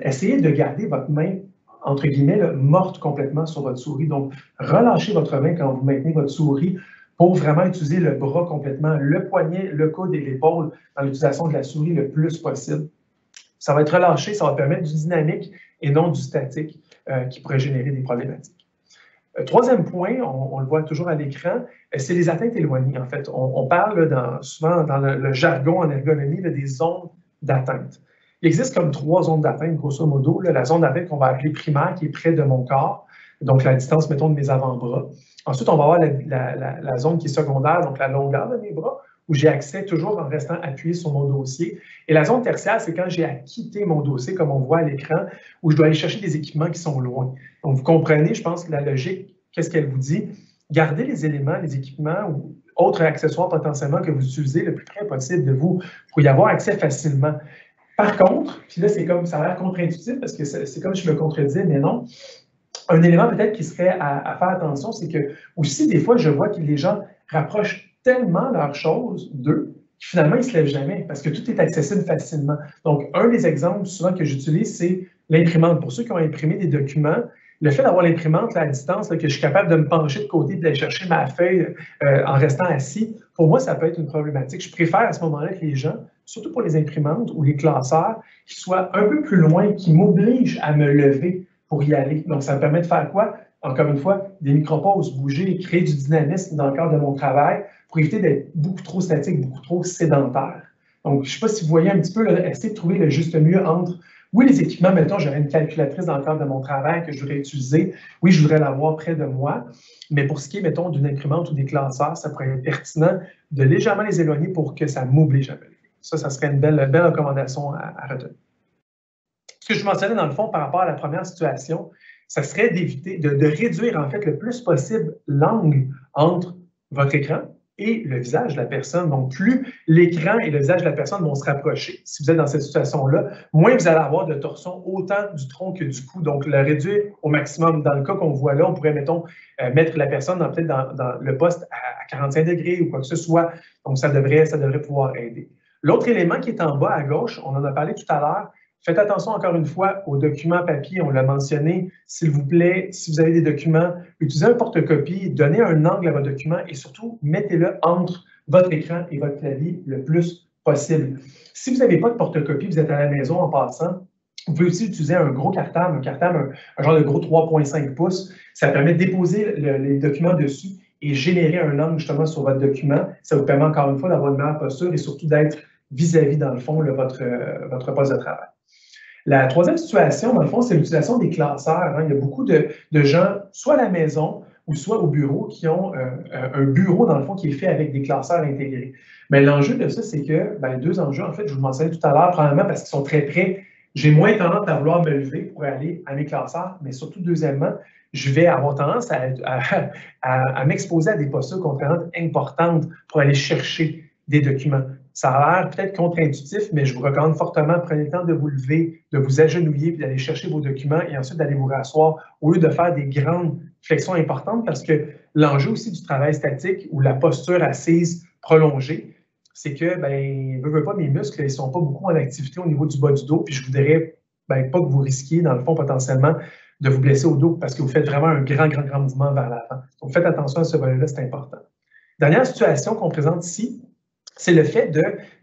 essayez de garder votre main, entre guillemets, là, morte complètement sur votre souris. Donc, relâchez votre main quand vous maintenez votre souris pour vraiment utiliser le bras complètement, le poignet, le coude et l'épaule dans l'utilisation de la souris le plus possible. Ça va être relâché, ça va permettre du dynamique et non du statique qui pourrait générer des problématiques. Troisième point, on le voit toujours à l'écran, c'est les atteintes éloignées. En fait, on parle souvent dans le jargon en ergonomie là, des zones d'atteinte. Il existe comme 3 zones d'atteinte, grosso modo. Là, la zone d'atteinte qu'on va appeler primaire, qui est près de mon corps, donc la distance, mettons, de mes avant-bras. Ensuite, on va avoir la zone qui est secondaire, donc la longueur de mes bras, où j'ai accès toujours en restant appuyé sur mon dossier. Et la zone tertiaire, c'est quand j'ai à quitter mon dossier, comme on voit à l'écran, où je dois aller chercher des équipements qui sont loin. Donc, vous comprenez, je pense, que la logique, qu'est-ce qu'elle vous dit? Gardez les éléments, les équipements ou autres accessoires potentiellement que vous utilisez le plus près possible de vous pour y avoir accès facilement. Par contre, puis là, c'est comme ça a l'air contre-intuitif parce que c'est comme je me contredisais, mais non. Un élément peut-être qui serait à faire attention, c'est que aussi, des fois, je vois que les gens rapprochent tellement leurs choses d'eux que finalement, ils ne se lèvent jamais parce que tout est accessible facilement. Donc, un des exemples souvent que j'utilise, c'est l'imprimante. Pour ceux qui ont imprimé des documents, le fait d'avoir l'imprimante là, à distance, là, que je suis capable de me pencher de côté et d'aller chercher ma feuille en restant assis, pour moi, ça peut être une problématique. Je préfère à ce moment-là que les gens, surtout pour les imprimantes ou les classeurs, qui soient un peu plus loin, qui m'obligent à me lever pour y aller. Donc, ça me permet de faire quoi? Encore une fois, des micro-pauses, bouger, créer du dynamisme dans le cadre de mon travail pour éviter d'être beaucoup trop statique, beaucoup trop sédentaire. Donc, je ne sais pas si vous voyez un petit peu, là, essayer de trouver le juste milieu entre, oui, les équipements, mettons, j'aurais une calculatrice dans le cadre de mon travail que je voudrais utiliser. Oui, je voudrais l'avoir près de moi. Mais pour ce qui est, mettons, d'une imprimante ou des classeurs, ça pourrait être pertinent de légèrement les éloigner pour que ça m'oblige à me lever. Ça serait une belle recommandation à retenir. Ce que je mentionnais dans le fond par rapport à la première situation, ça serait d'éviter, de réduire en fait le plus possible l'angle entre votre écran et le visage de la personne. Donc, plus l'écran et le visage de la personne vont se rapprocher, si vous êtes dans cette situation-là, moins vous allez avoir de torsion autant du tronc que du cou. Donc, le réduire au maximum. Dans le cas qu'on voit là, on pourrait, mettons, mettre la personne peut-être dans le poste à 45 degrés ou quoi que ce soit. Donc, ça devrait pouvoir aider. L'autre élément qui est en bas à gauche, on en a parlé tout à l'heure, faites attention encore une fois aux documents papier, on l'a mentionné, s'il vous plaît, si vous avez des documents, utilisez un porte-copie, donnez un angle à votre document et surtout, mettez-le entre votre écran et votre clavier le plus possible. Si vous n'avez pas de porte-copie, vous êtes à la maison en passant, vous pouvez aussi utiliser un gros cartable, un genre de gros 3,5 pouces. Ça permet de déposer les documents dessus et générer un angle justement sur votre document. Ça vous permet encore une fois d'avoir une meilleure posture et surtout d'être vis-à-vis, dans le fond, votre poste de travail. La troisième situation, dans le fond, c'est l'utilisation des classeurs. Il y a beaucoup de gens, soit à la maison ou soit au bureau qui ont un bureau, dans le fond, qui est fait avec des classeurs intégrés. Mais l'enjeu de ça, c'est que, ben, deux enjeux, en fait, je vous mentionnais tout à l'heure, premièrement, parce qu'ils sont très près, j'ai moins tendance à vouloir me lever pour aller à mes classeurs, mais surtout, deuxièmement, je vais avoir tendance à m'exposer à des postures contraignantes importantes pour aller chercher des documents. Ça a l'air peut-être contre-intuitif, mais je vous recommande fortement, prenez le temps de vous lever, de vous agenouiller, puis d'aller chercher vos documents et ensuite d'aller vous rasseoir au lieu de faire des grandes flexions importantes parce que l'enjeu aussi du travail statique ou la posture assise prolongée, c'est que, ben, veux pas, mes muscles, ils ne sont pas beaucoup en activité au niveau du bas du dos, puis je voudrais ben, pas que vous risquiez, dans le fond, potentiellement, de vous blesser au dos parce que vous faites vraiment un grand mouvement vers l'avant. Donc, faites attention à ce volet-là, c'est important. Dernière situation qu'on présente ici, c'est le fait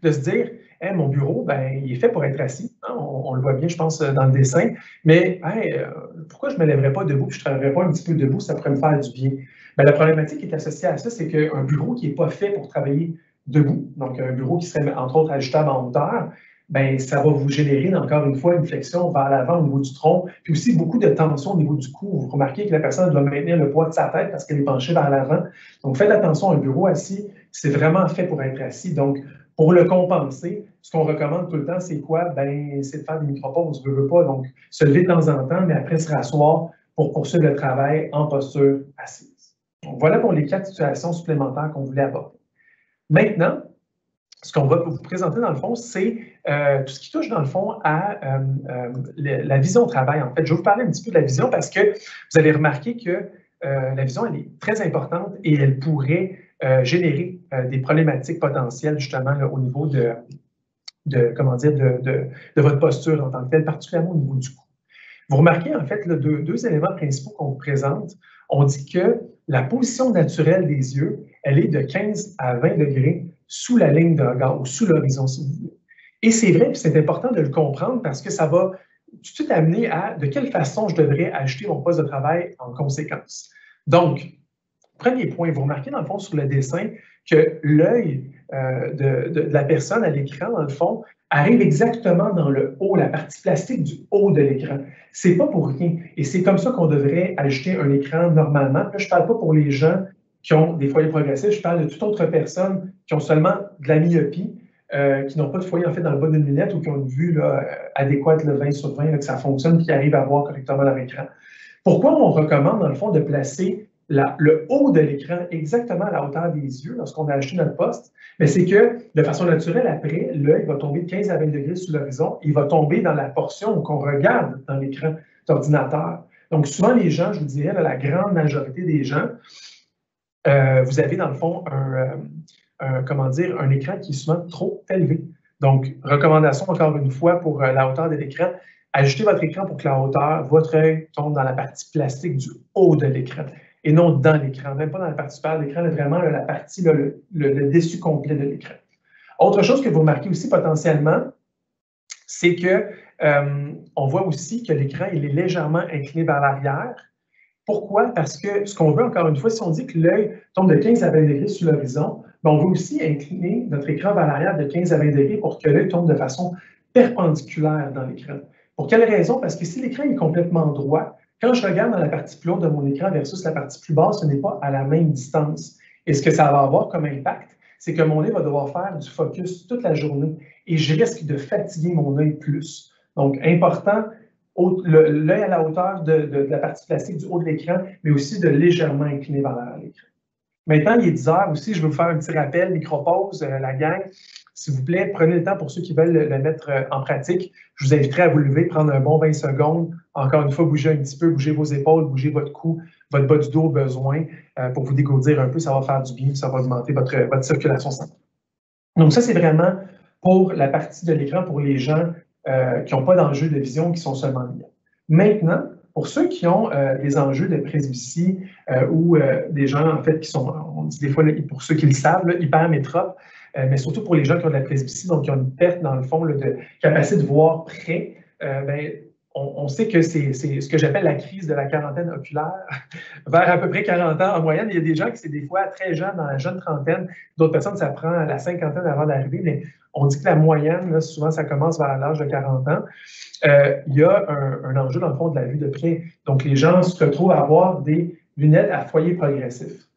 de se dire hey, mon bureau, ben, il est fait pour être assis. Hein? On le voit bien, je pense, dans le dessin. Mais hey, pourquoi je ne me lèverais pas debout et je ne travaillerais pas un petit peu debout, ça pourrait me faire du bien. Ben, la problématique qui est associée à ça, c'est qu'un bureau qui n'est pas fait pour travailler debout, donc un bureau qui serait entre autres ajustable en hauteur, ben, ça va vous générer, encore une fois, une flexion vers l'avant au niveau du tronc, puis aussi beaucoup de tension au niveau du cou. Vous remarquez que la personne doit maintenir le poids de sa tête parce qu'elle est penchée vers l'avant. Donc, faites attention, un bureau assis, c'est vraiment fait pour être assis. Donc, pour le compenser, ce qu'on recommande tout le temps, c'est quoi? Ben, c'est de faire des micro-pauses, veux pas. Donc, se lever de temps en temps, mais après se rasseoir pour poursuivre le travail en posture assise. Donc, voilà pour les 4 situations supplémentaires qu'on voulait aborder. Maintenant, ce qu'on va vous présenter dans le fond, c'est tout ce qui touche dans le fond à la vision au travail. En fait, je vais vous parler un petit peu de la vision parce que vous allez remarquer que la vision, elle est très importante et elle pourrait générer des problématiques potentielles justement là, au niveau de votre posture en tant que telle, particulièrement au niveau du cou. Vous remarquez en fait là, deux éléments principaux qu'on vous présente. On dit que la position naturelle des yeux, elle est de 15 à 20 degrés sous la ligne de regard ou sous l'horizon, si vous voulez. Et c'est vrai, puis c'est important de le comprendre parce que ça va tout de suite amener à de quelle façon je devrais ajuster mon poste de travail en conséquence. Donc, premier point, vous remarquez dans le fond sur le dessin que l'œil de la personne à l'écran, dans le fond, arrive exactement dans le haut, la partie plastique du haut de l'écran. C'est pas pour rien. Et c'est comme ça qu'on devrait ajuster un écran normalement. Là, je ne parle pas pour les gens qui ont des foyers progressifs, je parle de toute autre personne qui ont seulement de la myopie, qui n'ont pas de foyer en fait dans le bas d'une lunette ou qui ont une vue là, adéquate, le 20/20, là, que ça fonctionne, qui arrivent à voir correctement leur écran. Pourquoi on recommande, dans le fond, de placer le haut de l'écran exactement à la hauteur des yeux lorsqu'on a acheté notre poste? Mais c'est que, de façon naturelle, après, l'œil va tomber de 15 à 20 degrés sur l'horizon. Il va tomber dans la portion qu'on regarde dans l'écran d'ordinateur. Donc, souvent, les gens, je vous dirais, la grande majorité des gens, vous avez, dans le fond, un écran qui est souvent trop élevé. Donc, recommandation, encore une fois, pour la hauteur de l'écran, ajustez votre écran pour que la hauteur, votre œil tombe dans la partie plastique du haut de l'écran et non dans l'écran, même pas dans la partie supérieure de l'écran, mais vraiment la partie, là, le dessus complet de l'écran. Autre chose que vous remarquez aussi potentiellement, c'est que on voit aussi que l'écran il est légèrement incliné vers l'arrière. Pourquoi? Parce que ce qu'on veut, encore une fois, si on dit que l'œil tombe de 15 à 20 degrés sur l'horizon, on veut aussi incliner notre écran vers l'arrière de 15 à 20 degrés pour que l'œil tombe de façon perpendiculaire dans l'écran. Pour quelle raison? Parce que si l'écran est complètement droit, quand je regarde dans la partie plus haute de mon écran versus la partie plus basse, ce n'est pas à la même distance. Et ce que ça va avoir comme impact, c'est que mon œil va devoir faire du focus toute la journée et je risque de fatiguer mon œil plus. Donc, important, l'œil à la hauteur de la partie plastique du haut de l'écran, mais aussi de légèrement incliner vers l'arrière de l'écran. Maintenant, il est 10 heures aussi, je vais vous faire un petit rappel, micro-pause, la gang. S'il vous plaît, prenez le temps pour ceux qui veulent le mettre en pratique. Je vous inviterai à vous lever, prendre un bon 20 secondes. Encore une fois, bougez un petit peu, bougez vos épaules, bougez votre cou, votre bas du dos au besoin pour vous dégourdir un peu. Ça va faire du bien, ça va augmenter votre circulation sanguine. Donc ça, c'est vraiment pour la partie de l'écran pour les gens qui n'ont pas d'enjeu de vision, qui sont seulement liés. Maintenant, pour ceux qui ont des enjeux de presbytie ou des gens, en fait, qui sont, on dit des fois, pour ceux qui le savent, hypermétropes, mais surtout pour les gens qui ont de la presbytie, donc qui ont une perte, dans le fond, là, de capacité de voir près, on sait que c'est ce que j'appelle la crise de la quarantaine oculaire. Vers à peu près 40 ans en moyenne, il y a des gens qui, c'est des fois très jeunes, dans la jeune trentaine, d'autres personnes, ça prend la cinquantaine avant d'arriver, mais on dit que la moyenne, là, souvent, ça commence vers l'âge de 40 ans. Il y a un enjeu, dans le fond, de la vue de près. Donc, les gens se retrouvent à avoir des lunettes à foyer progressif.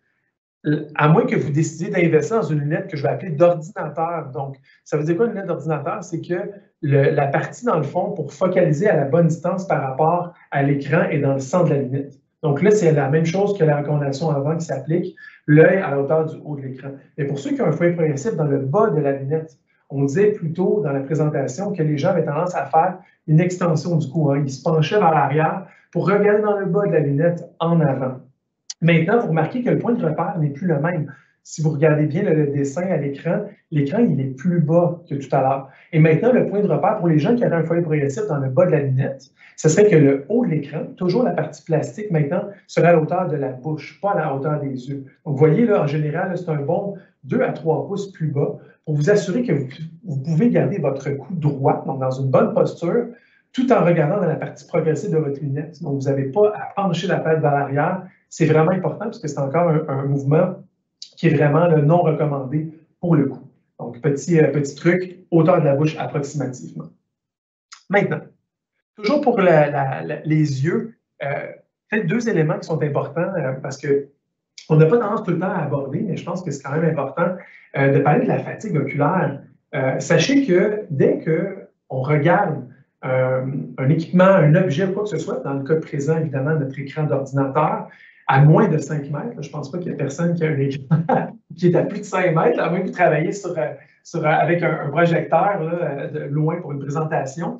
À moins que vous décidiez d'investir dans une lunette que je vais appeler d'ordinateur. Donc, ça veut dire quoi une lunette d'ordinateur? C'est que la partie, dans le fond, pour focaliser à la bonne distance par rapport à l'écran est dans le centre de la lunette. Donc là, c'est la même chose que la recommandation avant qui s'applique, l'œil à la hauteur du haut de l'écran. Mais pour ceux qui ont un foyer progressif dans le bas de la lunette, on disait plutôt dans la présentation que les gens avaient tendance à faire une extension du cou. Ils se penchaient vers l'arrière pour regarder dans le bas de la lunette en avant. Maintenant, vous remarquez que le point de repère n'est plus le même. Si vous regardez bien le dessin à l'écran il est plus bas que tout à l'heure. Et maintenant, le point de repère pour les gens qui avaient un foyer progressif dans le bas de la lunette, ce serait que le haut de l'écran, toujours la partie plastique maintenant, serait à la hauteur de la bouche, pas à la hauteur des yeux. Donc, vous voyez, là, en général, c'est un bon 2 à 3 pouces plus bas pour vous assurer que vous pouvez garder votre cou droit, donc dans une bonne posture, tout en regardant dans la partie progressive de votre lunette. Donc, vous n'avez pas à pencher la tête vers l'arrière. C'est vraiment important parce que c'est encore un mouvement qui est vraiment non recommandé pour le cou. Donc, petit truc, hauteur de la bouche approximativement. Maintenant, toujours pour les yeux, peut-être 2 éléments qui sont importants parce qu'on n'a pas tendance tout le temps à aborder, mais je pense que c'est quand même important de parler de la fatigue oculaire. Sachez que dès qu'on regarde un équipement, un objet ou quoi que ce soit, dans le cas présent, évidemment, notre écran d'ordinateur, à moins de 5 mètres, je ne pense pas qu'il y ait personne qui a un écran qui est à plus de 5 mètres, à moins que vous travaillez avec un projecteur là, de loin pour une présentation,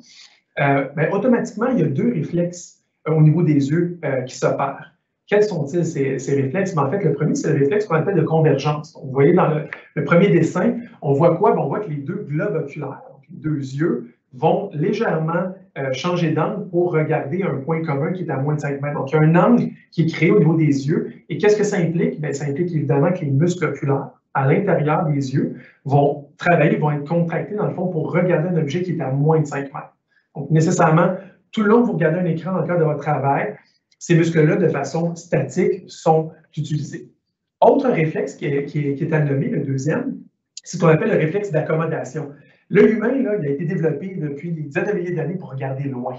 ben, automatiquement, il y a 2 réflexes au niveau des yeux qui s'opèrent. Quels sont-ils ces réflexes? Ben, en fait, le premier, c'est le réflexe qu'on appelle de convergence. Donc, vous voyez dans le premier dessin, on voit quoi? Ben, on voit que les 2 globes oculaires, donc les 2 yeux, vont légèrement changer d'angle pour regarder un point commun qui est à moins de 5 mètres. Donc, il y a un angle qui est créé au niveau des yeux. Et qu'est-ce que ça implique? Bien, ça implique évidemment que les muscles oculaires à l'intérieur des yeux vont travailler, vont être contractés dans le fond pour regarder un objet qui est à moins de 5 mètres. Donc, nécessairement, tout le long que vous regardez un écran dans le cadre de votre travail, ces muscles-là, de façon statique, sont utilisés. Autre réflexe qui est à nommer, le deuxième, c'est ce qu'on appelle le réflexe d'accommodation. L'œil humain, là, il a été développé depuis des dizaines de milliers d'années pour regarder loin.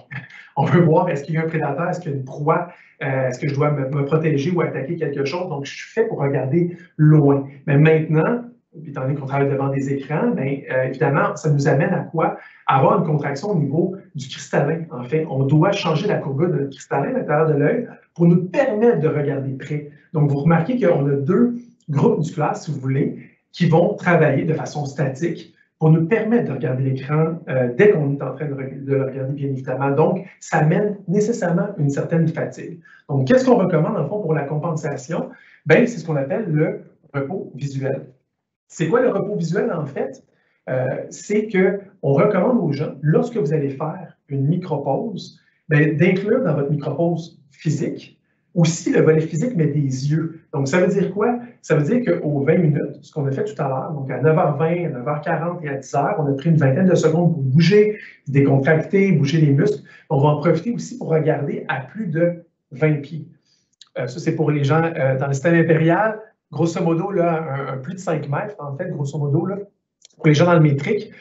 On veut voir est-ce qu'il y a un prédateur, est-ce qu'il y a une proie, est-ce que je dois me protéger ou attaquer quelque chose. Donc, je suis fait pour regarder loin. Mais maintenant, étant donné qu'on travaille devant des écrans, bien, évidemment, ça nous amène à quoi? À avoir une contraction au niveau du cristallin. En fait, on doit changer la courbure de notre cristallin à l'intérieur de l'œil pour nous permettre de regarder près. Donc, vous remarquez qu'on a 2 groupes musculaires, si vous voulez, qui vont travailler de façon statique pour nous permettre de regarder l'écran dès qu'on est en train de le regarder, bien évidemment. Donc, ça amène nécessairement une certaine fatigue. Donc, qu'est-ce qu'on recommande, en fond, pour la compensation? Bien, c'est ce qu'on appelle le repos visuel. C'est quoi le repos visuel, en fait? C'est qu'on recommande aux gens, lorsque vous allez faire une micropause, d'inclure dans votre micropause physique aussi le volet physique, mais des yeux. Donc, ça veut dire quoi? Ça veut dire qu'aux 20 minutes, ce qu'on a fait tout à l'heure, donc à 9h20, à 9h40 et à 10h, on a pris une vingtaine de secondes pour bouger, décontracter, bouger les muscles. On va en profiter aussi pour regarder à plus de 20 pieds. Ça, c'est pour les gens dans le système impérial. Grosso modo, là, un plus de 5 mètres, en fait, grosso modo, là, pour les gens dans le métrique.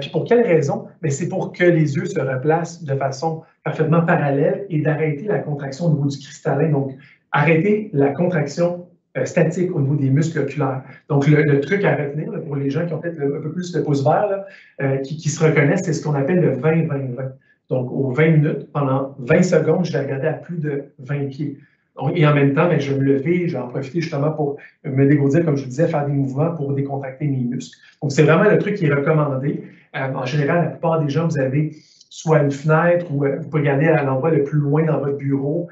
Puis pour quelle raison? C'est pour que les yeux se replacent de façon parfaitement parallèle et d'arrêter la contraction au niveau du cristallin. Donc, arrêter la contraction statique au niveau des muscles oculaires. Donc, le truc à retenir là, pour les gens qui ont peut-être un peu plus le pouce vert, là, qui se reconnaissent, c'est ce qu'on appelle le 20-20-20. Donc, aux 20 minutes, pendant 20 secondes, je vais regarder à plus de 20 pieds. Donc, et en même temps, je vais me lever, je vais en profiter justement pour me dégourdir, comme je vous disais, faire des mouvements pour décontracter mes muscles. Donc, c'est vraiment le truc qui est recommandé. En général, la plupart des gens, vous avez soit une fenêtre ou vous pouvez regarder à l'endroit le plus loin dans votre bureau,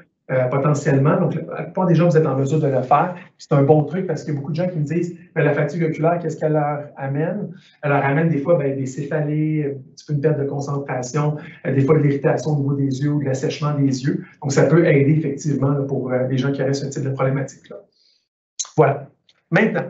potentiellement. Donc, la plupart des gens, vous êtes en mesure de le faire. C'est un bon truc parce qu'il y a beaucoup de gens qui me disent la fatigue oculaire, qu'est-ce qu'elle leur amène? Elle leur amène des fois des céphalées, un petit peu une perte de concentration, des fois de l'irritation au niveau des yeux ou de l'assèchement des yeux. Donc, ça peut aider effectivement là, pour les gens qui auraient ce type de problématique-là. Voilà. Maintenant,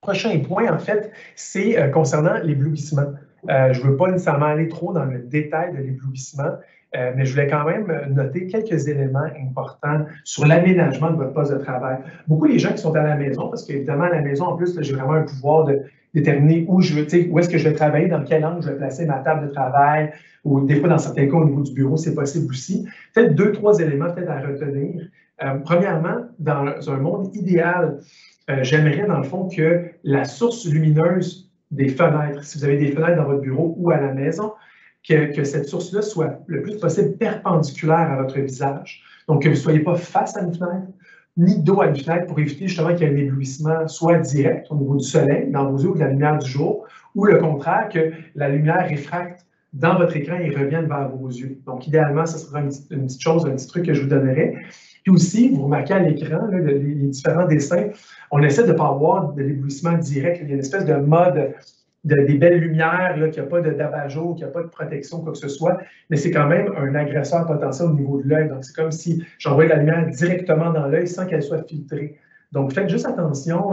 prochain point, en fait, c'est concernant l'éblouissement. Je ne veux pas nécessairement aller trop dans le détail de l'éblouissement, mais je voulais quand même noter quelques éléments importants sur l'aménagement de votre poste de travail. Beaucoup des gens qui sont à la maison, parce qu'évidemment, à la maison, en plus, j'ai vraiment un pouvoir de déterminer où est-ce que je vais travailler, dans quel angle je vais placer ma table de travail, ou des fois, dans certains cas, au niveau du bureau, c'est possible aussi. Peut-être 2-3 éléments peut-être à retenir. Premièrement, dans un monde idéal, j'aimerais dans le fond que la source lumineuse des fenêtres, si vous avez des fenêtres dans votre bureau ou à la maison, que cette source-là soit le plus possible perpendiculaire à votre visage. Donc, que vous ne soyez pas face à une fenêtre, ni dos à une fenêtre pour éviter justement qu'il y ait un éblouissement soit direct au niveau du soleil, dans vos yeux ou de la lumière du jour, ou le contraire, que la lumière réfracte dans votre écran et revienne vers vos yeux. Donc, idéalement, ce sera une petite chose, un petit truc que je vous donnerai. Puis aussi, vous remarquez à l'écran, les différents dessins, on essaie de ne pas avoir de l'éblouissement direct. Il y a une espèce de mode des belles lumières, qu'il n'y a pas d'abat-jour, qu'il n'y a pas de protection, quoi que ce soit, mais c'est quand même un agresseur potentiel au niveau de l'œil. Donc, c'est comme si j'envoyais la lumière directement dans l'œil sans qu'elle soit filtrée. Donc, faites juste attention.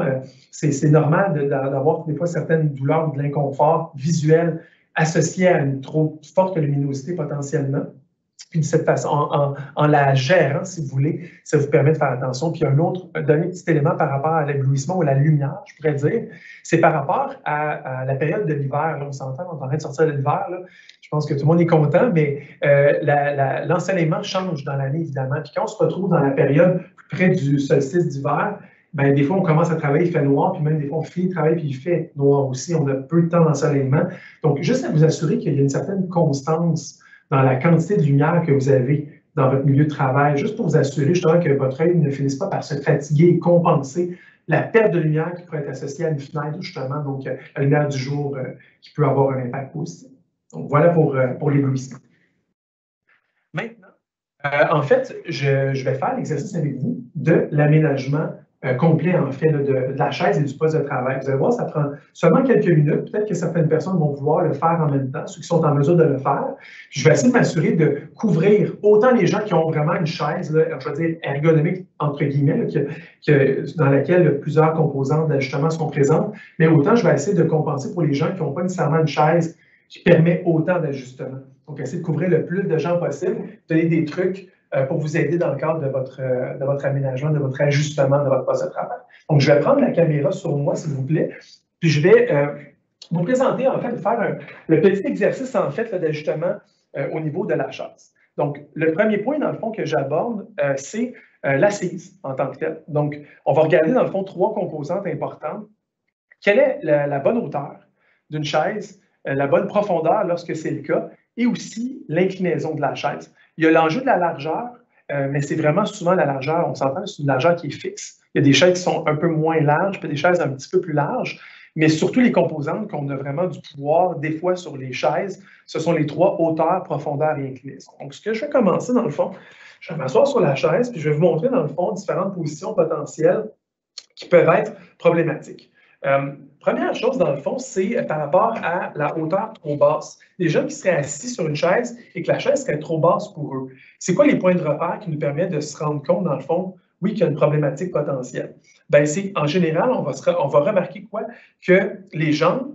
C'est normal d'avoir des fois certaines douleurs ou de l'inconfort visuel associé à une trop forte luminosité potentiellement. Puis de cette façon, en la gérant, si vous voulez, ça vous permet de faire attention. Puis un dernier petit élément par rapport à l'éblouissement ou à la lumière, je pourrais dire, c'est par rapport à la période de l'hiver. On s'entend, on est en train de sortir de l'hiver. Je pense que tout le monde est content, mais l'ensoleillement change dans l'année, évidemment. Puis quand on se retrouve dans la période près du solstice d'hiver, bien, des fois, on commence à travailler, il fait noir, puis même des fois, on finit de travailler, puis il fait noir aussi. On a peu de temps d'ensoleillement. Donc, juste à vous assurer qu'il y a une certaine constance dans la quantité de lumière que vous avez dans votre milieu de travail, juste pour vous assurer justement que votre œil ne finisse pas par se fatiguer et compenser la perte de lumière qui pourrait être associée à une fenêtre, justement, donc la lumière du jour qui peut avoir un impact positif. Donc, voilà pour l'éblouissement. Maintenant, en fait, je vais faire l'exercice avec vous de l'aménagement complet, en fait, de la chaise et du poste de travail. Vous allez voir, ça prend seulement quelques minutes. Peut-être que certaines personnes vont vouloir le faire en même temps, ceux qui sont en mesure de le faire. Puis je vais essayer de m'assurer de couvrir autant les gens qui ont vraiment une chaise, là, je veux dire, ergonomique, entre guillemets, là, dans laquelle plusieurs composantes d'ajustement sont présentes, mais autant je vais essayer de compenser pour les gens qui n'ont pas nécessairement une chaise qui permet autant d'ajustements. Donc, essayer de couvrir le plus de gens possible, donner des trucs pour vous aider dans le cadre de votre aménagement, de votre ajustement de votre poste de travail. Donc, je vais prendre la caméra sur moi, s'il vous plaît, puis je vais vous présenter, en fait, faire le petit exercice, en fait, d'ajustement au niveau de la chaise. Donc, le premier point, dans le fond, que j'aborde, c'est l'assise en tant que telle. Donc, on va regarder, dans le fond, 3 composantes importantes. Quelle est la bonne hauteur d'une chaise, la bonne profondeur lorsque c'est le cas, et aussi l'inclinaison de la chaise. Il y a l'enjeu de la largeur, mais c'est vraiment souvent la largeur, on s'entend, c'est une largeur qui est fixe. Il y a des chaises qui sont un peu moins larges, puis des chaises un petit peu plus larges, mais surtout les composantes qu'on a vraiment du pouvoir, des fois, sur les chaises, ce sont les 3 hauteurs, profondeur et inclinaison. Donc, ce que je vais commencer, dans le fond, je vais m'asseoir sur la chaise, puis je vais vous montrer, dans le fond, différentes positions potentielles qui peuvent être problématiques. Première chose, dans le fond, c'est par rapport à la hauteur trop basse. Les gens qui seraient assis sur une chaise et que la chaise serait trop basse pour eux. C'est quoi les points de repère qui nous permettent de se rendre compte, dans le fond, oui, qu'il y a une problématique potentielle? Bien, c'est en général, on va remarquer quoi? Que les jambes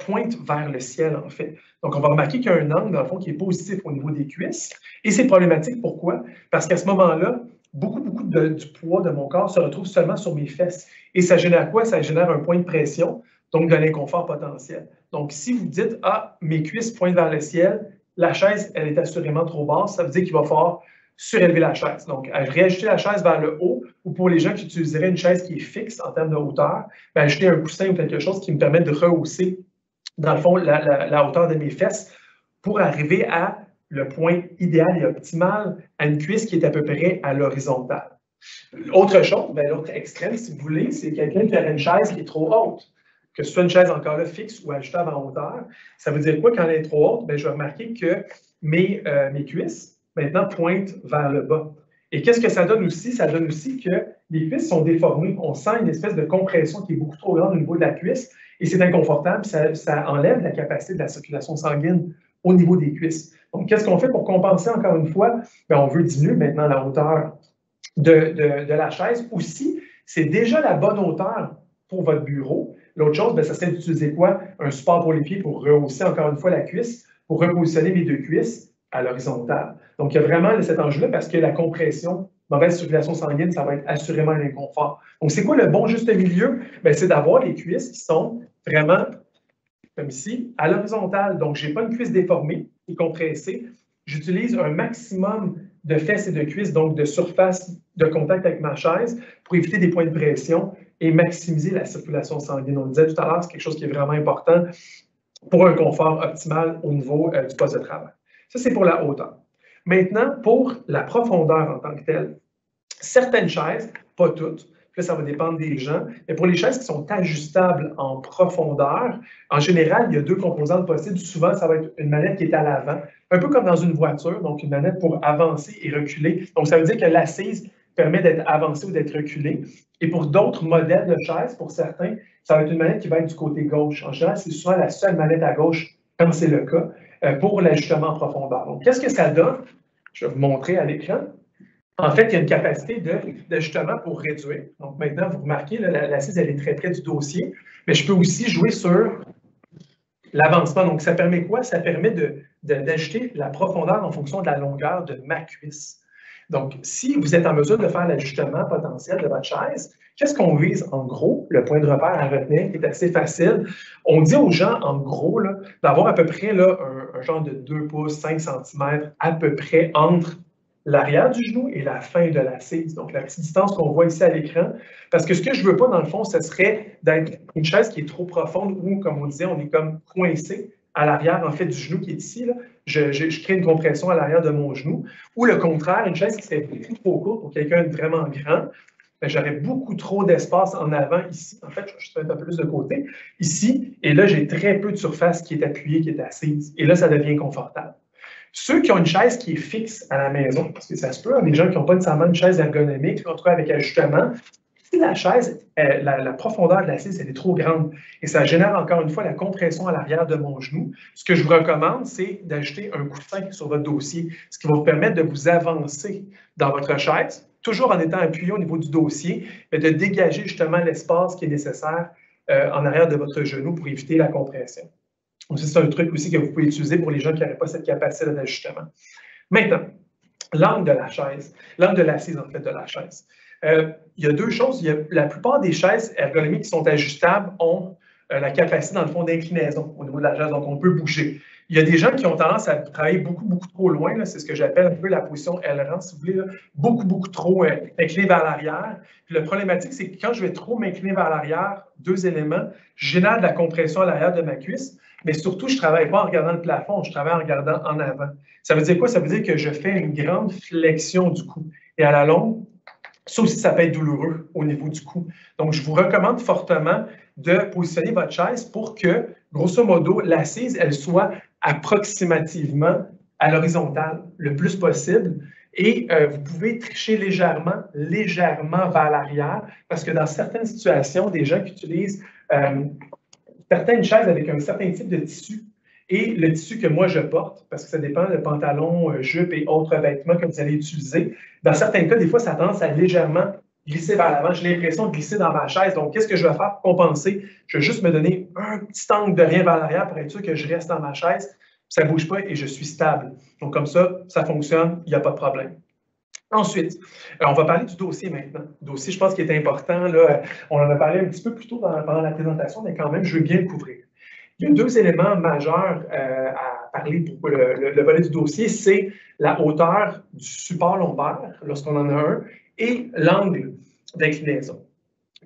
pointent vers le ciel, en fait. Donc, on va remarquer qu'il y a un angle, dans le fond, qui est positif au niveau des cuisses. Et c'est problématique, pourquoi? Parce qu'à ce moment-là, beaucoup du poids de mon corps se retrouve seulement sur mes fesses. Et ça génère quoi? Ça génère un point de pression, donc de l'inconfort potentiel. Donc, si vous dites « Ah, mes cuisses pointent vers le ciel », la chaise, elle est assurément trop basse, ça veut dire qu'il va falloir surélever la chaise. Donc, réajuster la chaise vers le haut, ou pour les gens qui utiliseraient une chaise qui est fixe en termes de hauteur, bien, ajouter un coussin ou quelque chose qui me permet de rehausser, dans le fond, la hauteur de mes fesses pour arriver à le point idéal et optimal à une cuisse qui est à peu près à l'horizontale. Autre chose, bien, l'autre extrême, si vous voulez, c'est quelqu'un qui a une chaise qui est trop haute. Que ce soit une chaise encore là fixe ou ajustable en hauteur. Ça veut dire quoi quand elle est trop haute? Bien, je vais remarquer que mes cuisses, maintenant, pointent vers le bas. Et qu'est-ce que ça donne aussi? Ça donne aussi que les cuisses sont déformées. On sent une espèce de compression qui est beaucoup trop grande au niveau de la cuisse et c'est inconfortable. Ça enlève la capacité de la circulation sanguine au niveau des cuisses. Donc, qu'est-ce qu'on fait pour compenser encore une fois? Bien, on veut diminuer maintenant la hauteur de la chaise. Aussi, c'est déjà la bonne hauteur pour votre bureau. L'autre chose, bien, ça serait d'utiliser quoi? Un support pour les pieds pour rehausser encore une fois la cuisse, pour repositionner mes 2 cuisses à l'horizontale. Donc, il y a vraiment cet enjeu-là parce que la compression, mauvaise circulation sanguine, ça va être assurément un inconfort. Donc, c'est quoi le bon juste milieu? Bien, c'est d'avoir les cuisses qui sont vraiment, comme ici, à l'horizontale. Donc, je n'ai pas une cuisse déformée et compressée. J'utilise un maximum de fesses et de cuisses, donc de surface de contact avec ma chaise, pour éviter des points de pression et maximiser la circulation sanguine. On le disait tout à l'heure, c'est quelque chose qui est vraiment important pour un confort optimal au niveau du poste de travail. Ça, c'est pour la hauteur. Maintenant, pour la profondeur en tant que telle, certaines chaises, pas toutes, là, ça va dépendre des gens, mais pour les chaises qui sont ajustables en profondeur, en général, il y a deux composantes possibles. Souvent, ça va être une manette qui est à l'avant, un peu comme dans une voiture, donc une manette pour avancer et reculer. Donc, ça veut dire que l'assise permet d'être avancée ou d'être reculée. Et pour d'autres modèles de chaises, pour certains, ça va être une manette qui va être du côté gauche. En général, c'est souvent la seule manette à gauche, quand c'est le cas, pour l'ajustement en profondeur. Donc, qu'est-ce que ça donne? Je vais vous montrer à l'écran. En fait, il y a une capacité d'ajustement pour réduire. Donc, maintenant, vous remarquez, l'assise, elle est très près du dossier, mais je peux aussi jouer sur l'avancement. Donc, ça permet quoi? Ça permet d'ajuster la profondeur en fonction de la longueur de ma cuisse. Donc, si vous êtes en mesure de faire l'ajustement potentiel de votre chaise, qu'est-ce qu'on vise en gros? Le point de repère à retenir qui est assez facile. On dit aux gens, en gros, d'avoir à peu près là, un genre de 2 pouces, 5 cm à peu près entre l'arrière du genou et la fin de l'assise. Donc, la petite distance qu'on voit ici à l'écran. Parce que ce que je ne veux pas, dans le fond, ce serait d'être une chaise qui est trop profonde ou, comme on disait, on est comme coincé à l'arrière, en fait, du genou qui est ici. Là. Je crée une compression à l'arrière de mon genou. Ou le contraire, une chaise qui serait beaucoup trop courte pour quelqu'un de vraiment grand. J'aurais beaucoup trop d'espace en avant ici. En fait, je suis un peu plus de côté. Ici, et là, j'ai très peu de surface qui est appuyée, qui est assise. Et là, ça devient confortable. Ceux qui ont une chaise qui est fixe à la maison, parce que ça se peut, des gens qui n'ont pas nécessairement une chaise ergonomique, en tout cas avec ajustement, si la chaise, la profondeur de l'assise, elle est trop grande et ça génère encore une fois la compression à l'arrière de mon genou, ce que je vous recommande, c'est d'ajouter un coussin sur votre dossier, ce qui va vous permettre de vous avancer dans votre chaise, toujours en étant appuyé au niveau du dossier, mais de dégager justement l'espace qui est nécessaire en arrière de votre genou pour éviter la compression. Donc, c'est un truc aussi que vous pouvez utiliser pour les gens qui n'auraient pas cette capacité d'ajustement. Maintenant, l'angle de la chaise, l'angle de l'assise, en fait, de la chaise. Il y a deux choses. La plupart des chaises ergonomiques qui sont ajustables ont la capacité, dans le fond, d'inclinaison au niveau de la chaise, donc on peut bouger. Il y a des gens qui ont tendance à travailler beaucoup, beaucoup trop loin. C'est ce que j'appelle un peu la position L-rang, si vous voulez, là, beaucoup, beaucoup trop incliné vers l'arrière. Puis le problématique, c'est que quand je vais trop m'incliner vers l'arrière, deux éléments, je génère de la compression à l'arrière de ma cuisse, mais surtout, je ne travaille pas en regardant le plafond, je travaille en regardant en avant. Ça veut dire quoi? Ça veut dire que je fais une grande flexion du cou. Et à la longue, ça aussi, ça peut être douloureux au niveau du cou. Donc, je vous recommande fortement de positionner votre chaise pour que, grosso modo, l'assise, elle soit approximativement à l'horizontale le plus possible. Et vous pouvez tricher légèrement vers l'arrière, parce que dans certaines situations, des gens qui utilisent certaines chaises avec un certain type de tissu et le tissu que moi je porte, parce que ça dépend de pantalons, jupes et autres vêtements que vous allez utiliser. Dans certains cas, des fois, ça a tendance à légèrement glisser vers l'avant. J'ai l'impression de glisser dans ma chaise. Donc, qu'est-ce que je vais faire pour compenser? Je vais juste me donner un petit angle de rien vers l'arrière pour être sûr que je reste dans ma chaise. Ça ne bouge pas et je suis stable. Donc, comme ça fonctionne, il n'y a pas de problème. Ensuite, on va parler du dossier maintenant. Le dossier, je pense qu'il est important. Là, on en a parlé un petit peu plus tôt pendant la présentation, mais quand même, je veux bien le couvrir. Il y a deux éléments majeurs à parler pour le volet du dossier, c'est la hauteur du support lombaire, lorsqu'on en a un, et l'angle d'inclinaison.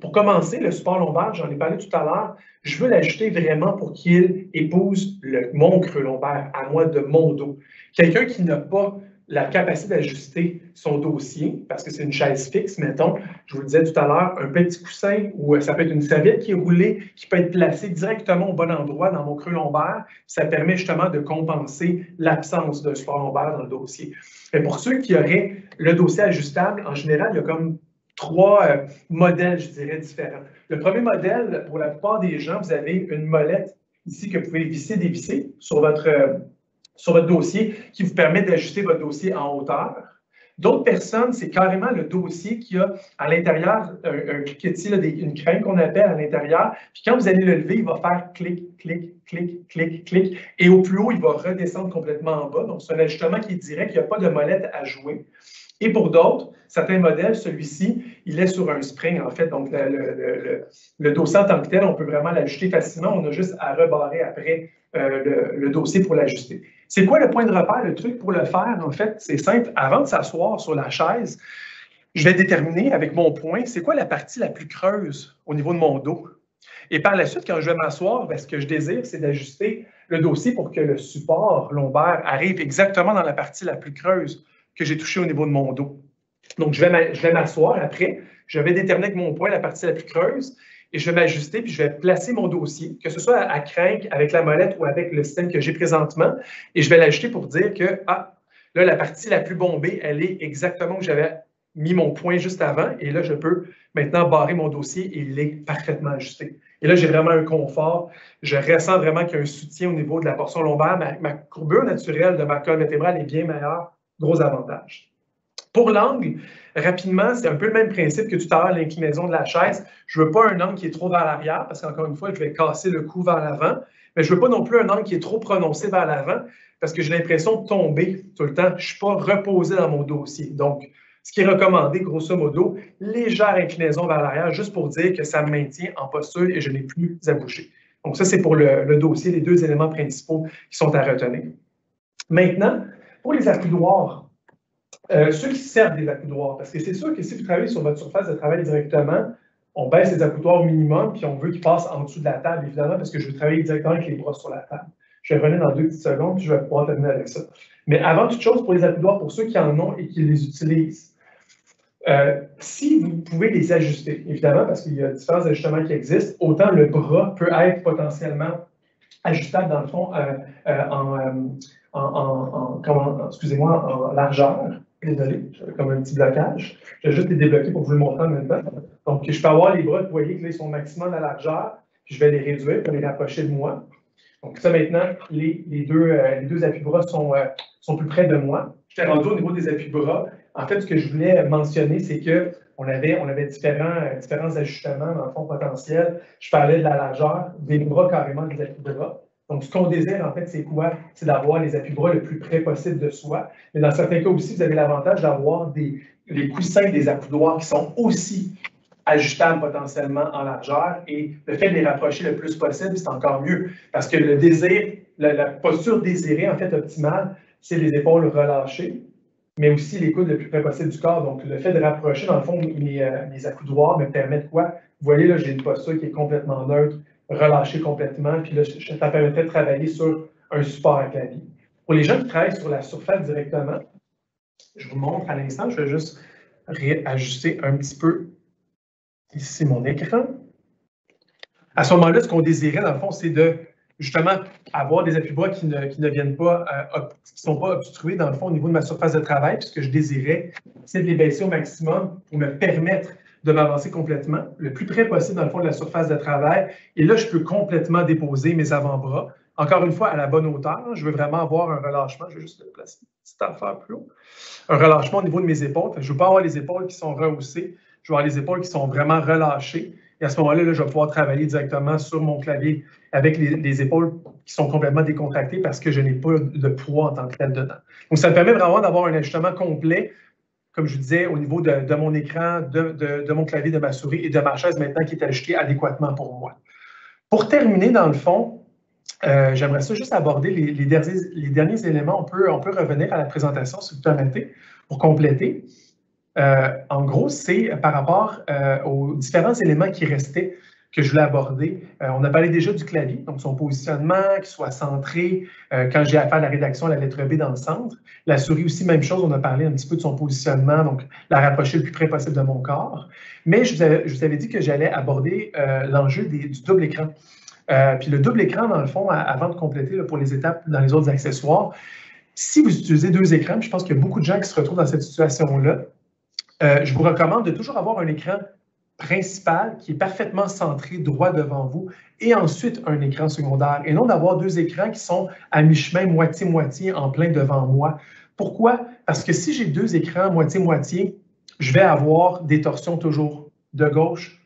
Pour commencer, le support lombaire, j'en ai parlé tout à l'heure, je veux l'ajuster vraiment pour qu'il épouse mon creux lombaire, à moi de mon dos. Quelqu'un qui n'a pas la capacité d'ajuster son dossier, parce que c'est une chaise fixe, mettons, je vous le disais tout à l'heure, un petit coussin ou ça peut être une serviette qui est roulée, qui peut être placée directement au bon endroit dans mon creux lombaire. Ça permet justement de compenser l'absence de support lombaire dans le dossier. Et pour ceux qui auraient le dossier ajustable, en général, il y a comme trois modèles, je dirais, différents. Le premier modèle, pour la plupart des gens, vous avez une molette ici que vous pouvez visser, dévisser sur votre dossier qui vous permet d'ajuster votre dossier en hauteur. D'autres personnes, c'est carrément le dossier qui a à l'intérieur un cliquetis, une crème qu'on appelle à l'intérieur. Puis quand vous allez le lever, il va faire clic, clic, clic, clic, clic. Et au plus haut, il va redescendre complètement en bas. Donc, c'est un ajustement qui est direct, il n'y a pas de molette à jouer. Et pour d'autres, certains modèles, celui-ci, il est sur un spring, en fait. Donc, le dossier en tant que tel, on peut vraiment l'ajuster facilement. On a juste à rebarrer après le dossier pour l'ajuster. C'est quoi le point de repère, le truc pour le faire? En fait, c'est simple. Avant de s'asseoir sur la chaise, je vais déterminer avec mon poing, c'est quoi la partie la plus creuse au niveau de mon dos. Et par la suite, quand je vais m'asseoir, ce que je désire, c'est d'ajuster le dossier pour que le support lombaire arrive exactement dans la partie la plus creuse que j'ai touchée au niveau de mon dos. Donc, je vais m'asseoir après, je vais déterminer avec mon poing la partie la plus creuse et je vais m'ajuster puis je vais placer mon dossier, que ce soit à crinque, avec la molette ou avec le système que j'ai présentement, et je vais l'ajuster pour dire que, là, la partie la plus bombée, elle est exactement où j'avais mis mon poing juste avant, et là, je peux maintenant barrer mon dossier et il est parfaitement ajusté. Et là, j'ai vraiment un confort. Je ressens vraiment qu'il y a un soutien au niveau de la portion lombaire. Ma courbure naturelle de ma colonne vertébrale est bien meilleure. Gros avantage. Pour l'angle, rapidement, c'est un peu le même principe que tout à l'heure, l'inclinaison de la chaise. Je ne veux pas un angle qui est trop vers l'arrière, parce qu'encore une fois, je vais casser le cou vers l'avant. Mais je ne veux pas non plus un angle qui est trop prononcé vers l'avant, parce que j'ai l'impression de tomber tout le temps. Je ne suis pas reposé dans mon dossier. Donc, ce qui est recommandé, grosso modo, légère inclinaison vers l'arrière, juste pour dire que ça me maintient en posture et je n'ai plus à bouger. Donc ça, c'est pour le dossier, les deux éléments principaux qui sont à retenir. Maintenant, pour les accoudoirs, ceux qui servent des accoudoirs, parce que c'est sûr que si vous travaillez sur votre surface de travail directement, on baisse les accoudoirs au minimum, puis on veut qu'ils passent en dessous de la table, évidemment, parce que je veux travailler directement avec les bras sur la table. Je vais revenir dans 2 petites secondes, puis je vais pouvoir terminer avec ça. Mais avant toute chose, pour les accoudoirs, pour ceux qui en ont et qui les utilisent, si vous pouvez les ajuster, évidemment, parce qu'il y a différents ajustements qui existent, autant le bras peut être potentiellement ajustable, dans le fond, en largeur. Désolé, j'avais comme un petit blocage. Je vais juste les débloquer pour vous le montrer en même temps. Donc, je peux avoir les bras, vous voyez que là, ils sont au maximum de la largeur, puis je vais les réduire pour les rapprocher de moi. Donc, ça, maintenant, les deux appuis-bras sont plus près de moi. Je t'ai rendu au niveau des appuis-bras. En fait, ce que je voulais mentionner, c'est qu'on avait différents ajustements, dans le fond, potentiels. Je parlais de la largeur, des bras carrément, des appuis-bras. Donc, ce qu'on désire, en fait, c'est quoi? C'est d'avoir les appuis-bras le plus près possible de soi. Mais dans certains cas aussi, vous avez l'avantage d'avoir les coussins des accoudoirs qui sont aussi ajustables potentiellement en largeur. Et le fait de les rapprocher le plus possible, c'est encore mieux. Parce que le désir, la posture désirée, en fait, optimale, c'est les épaules relâchées, mais aussi les coudes le plus près possible du corps. Donc, le fait de rapprocher, dans le fond, mes accoudoirs me permet de quoi? Vous voyez, là, j'ai une posture qui est complètement neutre, relâchée complètement, puis là, ça permettrait de travailler sur un support à clavier. Pour les gens qui travaillent sur la surface directement, je vous montre à l'instant, je vais juste réajuster un petit peu ici mon écran. À ce moment-là, ce qu'on désirait, dans le fond, c'est de justement avoir des appuis-bras qui ne viennent pas, qui ne sont pas obstrués, dans le fond, au niveau de ma surface de travail. Puis ce que je désirais, c'est de les baisser au maximum pour me permettre de m'avancer complètement, le plus près possible, dans le fond, de la surface de travail. Et là, je peux complètement déposer mes avant-bras. Encore une fois, à la bonne hauteur. Je veux vraiment avoir un relâchement. Je vais juste le placer une petite affaire plus haut. Un relâchement au niveau de mes épaules. Je ne veux pas avoir les épaules qui sont rehaussées. Je veux avoir les épaules qui sont vraiment relâchées. Et à ce moment-là, je vais pouvoir travailler directement sur mon clavier avec les épaules qui sont complètement décontractées parce que je n'ai pas de poids en tant que tel dedans. Donc, ça me permet vraiment d'avoir un ajustement complet, comme je vous disais, au niveau de mon écran, de mon clavier, de ma souris et de ma chaise maintenant qui est ajustée adéquatement pour moi. Pour terminer, dans le fond, j'aimerais ça juste aborder les derniers éléments. On peut revenir à la présentation, si vous permettez, pour compléter. En gros, c'est par rapport aux différents éléments qui restaient que je voulais aborder. On a parlé déjà du clavier, donc son positionnement, qu'il soit centré. Quand j'ai à faire la rédaction, la lettre B dans le centre. La souris aussi, même chose, on a parlé un petit peu de son positionnement, donc la rapprocher le plus près possible de mon corps. Mais je vous avais dit que j'allais aborder l'enjeu du double écran. Puis le double écran, dans le fond, avant de compléter là, pour les étapes dans les autres accessoires, si vous utilisez 2 écrans, puis je pense qu'il y a beaucoup de gens qui se retrouvent dans cette situation-là, je vous recommande de toujours avoir un écran principal qui est parfaitement centré droit devant vous et ensuite un écran secondaire et non d'avoir 2 écrans qui sont à mi-chemin, moitié-moitié, en plein devant moi. Pourquoi? Parce que si j'ai 2 écrans moitié-moitié, je vais avoir des torsions toujours de gauche,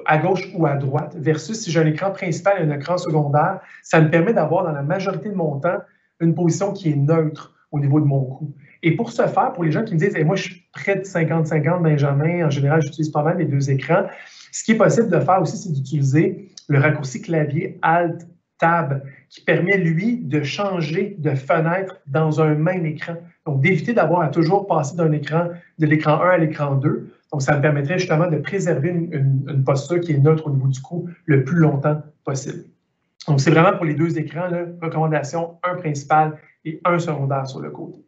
à gauche ou à droite, versus si j'ai un écran principal et un écran secondaire, ça me permet d'avoir dans la majorité de mon temps une position qui est neutre au niveau de mon cou. Et pour ce faire, pour les gens qui me disent hey, « moi, je suis près de 50-50, Benjamin, en général, j'utilise pas mal les 2 écrans », ce qui est possible de faire aussi, c'est d'utiliser le raccourci clavier Alt tab qui permet, lui, de changer de fenêtre dans un même écran. Donc, d'éviter d'avoir à toujours passer de l'écran 1 à l'écran 2. Donc, ça me permettrait justement de préserver une posture qui est neutre au niveau du cou le plus longtemps possible. Donc, c'est vraiment pour les deux écrans, là, recommandation, un principal et un secondaire sur le côté.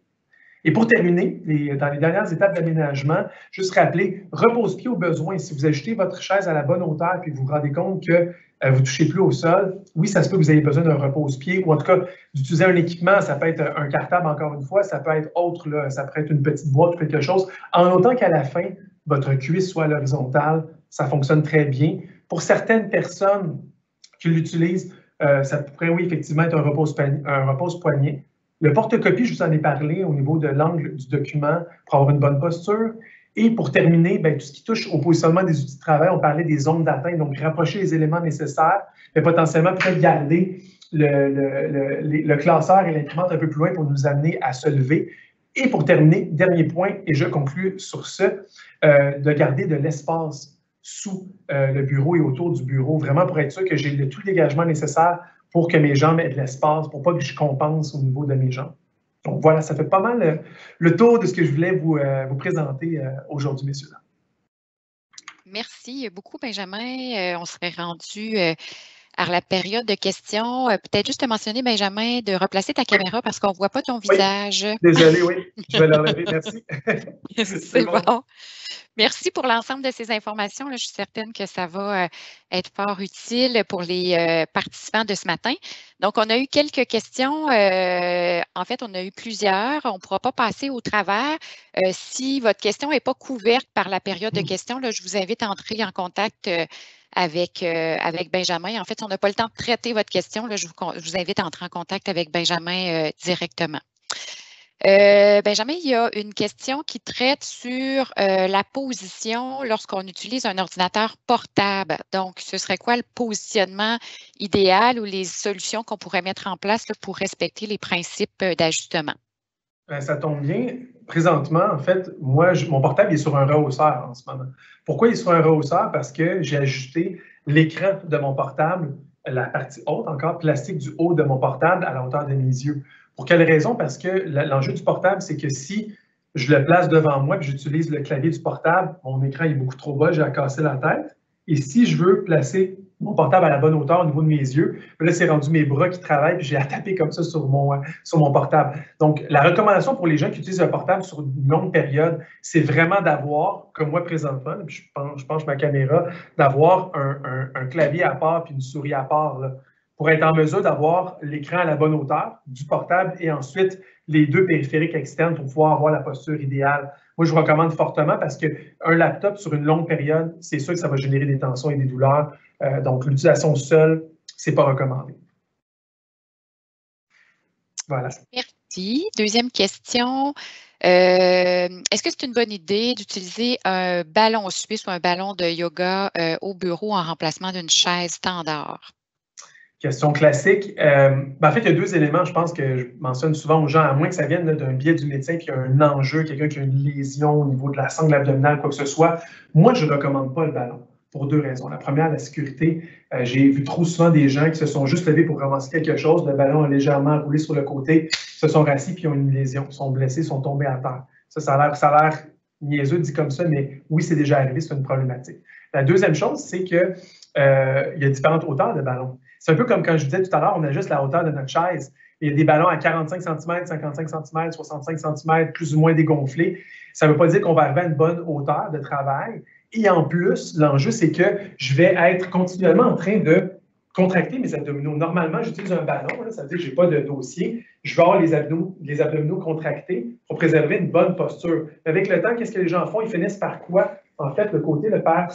Et pour terminer, dans les dernières étapes d'aménagement, juste rappeler, repose-pied au besoin. Si vous ajustez votre chaise à la bonne hauteur et que vous vous rendez compte que vous ne touchez plus au sol, oui, ça se peut que vous ayez besoin d'un repose-pied ou en tout cas d'utiliser un équipement. Ça peut être un cartable, encore une fois, ça peut être autre, là, ça peut être une petite boîte ou quelque chose. En autant qu'à la fin, votre cuisse soit à l'horizontale, ça fonctionne très bien. Pour certaines personnes qui l'utilisent, ça pourrait, oui, effectivement, être un repose-poignet. Le porte-copie, je vous en ai parlé au niveau de l'angle du document pour avoir une bonne posture. Et pour terminer, bien, tout ce qui touche au positionnement des outils de travail, on parlait des zones d'atteinte, donc rapprocher les éléments nécessaires, mais potentiellement peut-être garder le classeur et l'imprimante un peu plus loin pour nous amener à se lever. Et pour terminer, dernier point, et je conclue sur ce, de garder de l'espace sous le bureau et autour du bureau, vraiment pour être sûr que j'ai tout le dégagement nécessaire pour que mes jambes aient de l'espace, pour pas que je compense au niveau de mes jambes. Donc voilà, ça fait pas mal le tour de ce que je voulais vous présenter aujourd'hui, messieurs. Merci beaucoup, Benjamin. On serait rendu à la période de questions. Peut-être juste te mentionner, Benjamin, de replacer ta caméra parce qu'on ne voit pas ton visage. Désolé, oui. Je vais l'enlever. Merci. C'est bon. Merci pour l'ensemble de ces informations. Là, je suis certaine que ça va être fort utile pour les participants de ce matin. Donc, on a eu quelques questions. En fait, on a eu plusieurs. On ne pourra pas passer au travers. Si votre question n'est pas couverte par la période de questions, là, je vous invite à entrer en contact avec Benjamin. En fait, si on n'a pas le temps de traiter votre question, là, je vous invite à entrer en contact avec Benjamin directement. Benjamin, il y a une question qui traite sur la position lorsqu'on utilise un ordinateur portable. Donc, ce serait quoi le positionnement idéal ou les solutions qu'on pourrait mettre en place là, pour respecter les principes d'ajustement? Ça tombe bien. Présentement, en fait, moi, mon portable est sur un rehausseur en ce moment. Pourquoi il est sur un rehausseur? Parce que j'ai ajusté l'écran de mon portable, la partie haute encore, plastique du haut de mon portable à la hauteur de mes yeux. Pour quelle raison? Parce que l'enjeu du portable, c'est que si je le place devant moi et que j'utilise le clavier du portable, mon écran est beaucoup trop bas, j'ai à casser la tête. Et si je veux placer mon portable à la bonne hauteur au niveau de mes yeux, là, c'est rendu mes bras qui travaillent puis j'ai à taper comme ça sur mon portable. Donc, la recommandation pour les gens qui utilisent un portable sur une longue période, c'est vraiment d'avoir, comme moi présentement, puis je penche ma caméra, d'avoir un clavier à part puis une souris à part, là, pour être en mesure d'avoir l'écran à la bonne hauteur du portable et ensuite les deux périphériques externes pour pouvoir avoir la posture idéale. Moi, je vous recommande fortement parce qu'un laptop sur une longue période, c'est sûr que ça va générer des tensions et des douleurs. Donc, l'utilisation seule, ce n'est pas recommandé. Voilà. Merci. Deuxième question. Est-ce que c'est une bonne idée d'utiliser un ballon suisse ou un ballon de yoga au bureau en remplacement d'une chaise standard? Question classique. En fait, il y a deux éléments, je pense, que je mentionne souvent aux gens, à moins que ça vienne d'un biais du médecin, puis il y a un enjeu, quelqu'un qui a une lésion au niveau de la sangle abdominale, quoi que ce soit. Moi, je ne recommande pas le ballon pour deux raisons. La première, la sécurité. J'ai vu trop souvent des gens qui se sont juste levés pour ramasser quelque chose, le ballon a légèrement roulé sur le côté, se sont rassis, puis ils ont une lésion, sont blessés, sont tombés à terre. Ça a l'air niaiseux dit comme ça, mais oui, c'est déjà arrivé, c'est une problématique. La deuxième chose, c'est qu'il y a différentes hauteurs de ballons. C'est un peu comme quand je disais tout à l'heure, on ajuste la hauteur de notre chaise. Il y a des ballons à 45 cm, 55 cm, 65 cm, plus ou moins dégonflés. Ça ne veut pas dire qu'on va arriver à une bonne hauteur de travail. Et en plus, l'enjeu, c'est que je vais être continuellement en train de contracter mes abdominaux. Normalement, j'utilise un ballon, là, ça veut dire que je n'ai pas de dossier. Je vais avoir les abdominaux contractés pour préserver une bonne posture. Avec le temps, qu'est-ce que les gens font? Ils finissent par quoi? En fait, le côté, par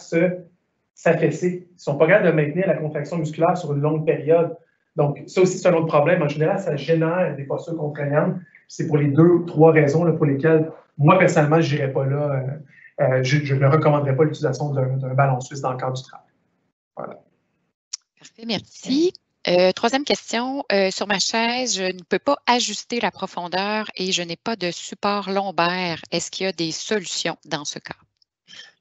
s'affaisser. Ils ne sont pas capables de maintenir la contraction musculaire sur une longue période. Donc, ça aussi, c'est un autre problème. En général, ça génère des postures contraignantes. C'est pour les 2 ou 3 raisons là, pour lesquelles, moi, personnellement, je n'irais pas là. Je ne recommanderais pas l'utilisation d'un ballon suisse dans le cadre du travail. Voilà. Parfait, merci. Troisième question. Sur ma chaise, je ne peux pas ajuster la profondeur et je n'ai pas de support lombaire. Est-ce qu'il y a des solutions dans ce cas?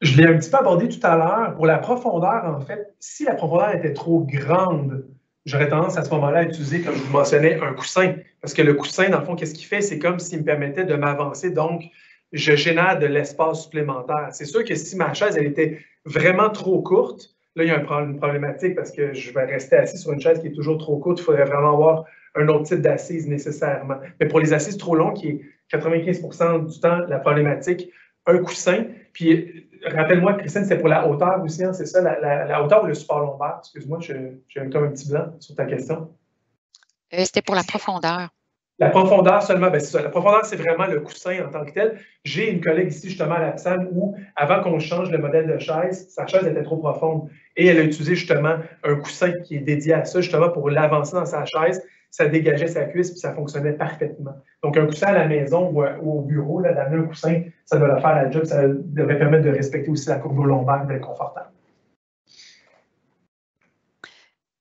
Je l'ai un petit peu abordé tout à l'heure. Pour la profondeur, en fait, si la profondeur était trop grande j'aurais tendance à ce moment-là à utiliser, comme je vous mentionnais, un coussin. Parce que le coussin, dans le fond, qu'est-ce qu'il fait? C'est comme s'il me permettait de m'avancer. Donc, je génère de l'espace supplémentaire. C'est sûr que si ma chaise, elle était vraiment trop courte, là, il y a une problématique parce que je vais rester assis sur une chaise qui est toujours trop courte. Il faudrait vraiment avoir un autre type d'assise nécessairement. Mais pour les assises trop longues, qui est 95% du temps la problématique, un coussin. Puis, rappelle-moi, Christine, c'est pour la hauteur aussi, hein, c'est ça, la hauteur ou le support lombaire? Excuse-moi, j'ai comme un petit blanc sur ta question. C'était pour la profondeur. La profondeur seulement, bien, c'est ça. La profondeur, c'est vraiment le coussin en tant que tel. J'ai une collègue ici, justement, à l'APSAM, où, avant qu'on change le modèle de chaise, sa chaise était trop profonde. Et elle a utilisé, justement, un coussin qui est dédié à ça, justement, pour l'avancer dans sa chaise. Ça dégageait sa cuisse, puis ça fonctionnait parfaitement. Donc, un coussin à la maison ou au bureau, d'amener un coussin, ça doit faire la job. Ça devrait permettre de respecter aussi la courbe lombaire, d'être confortable.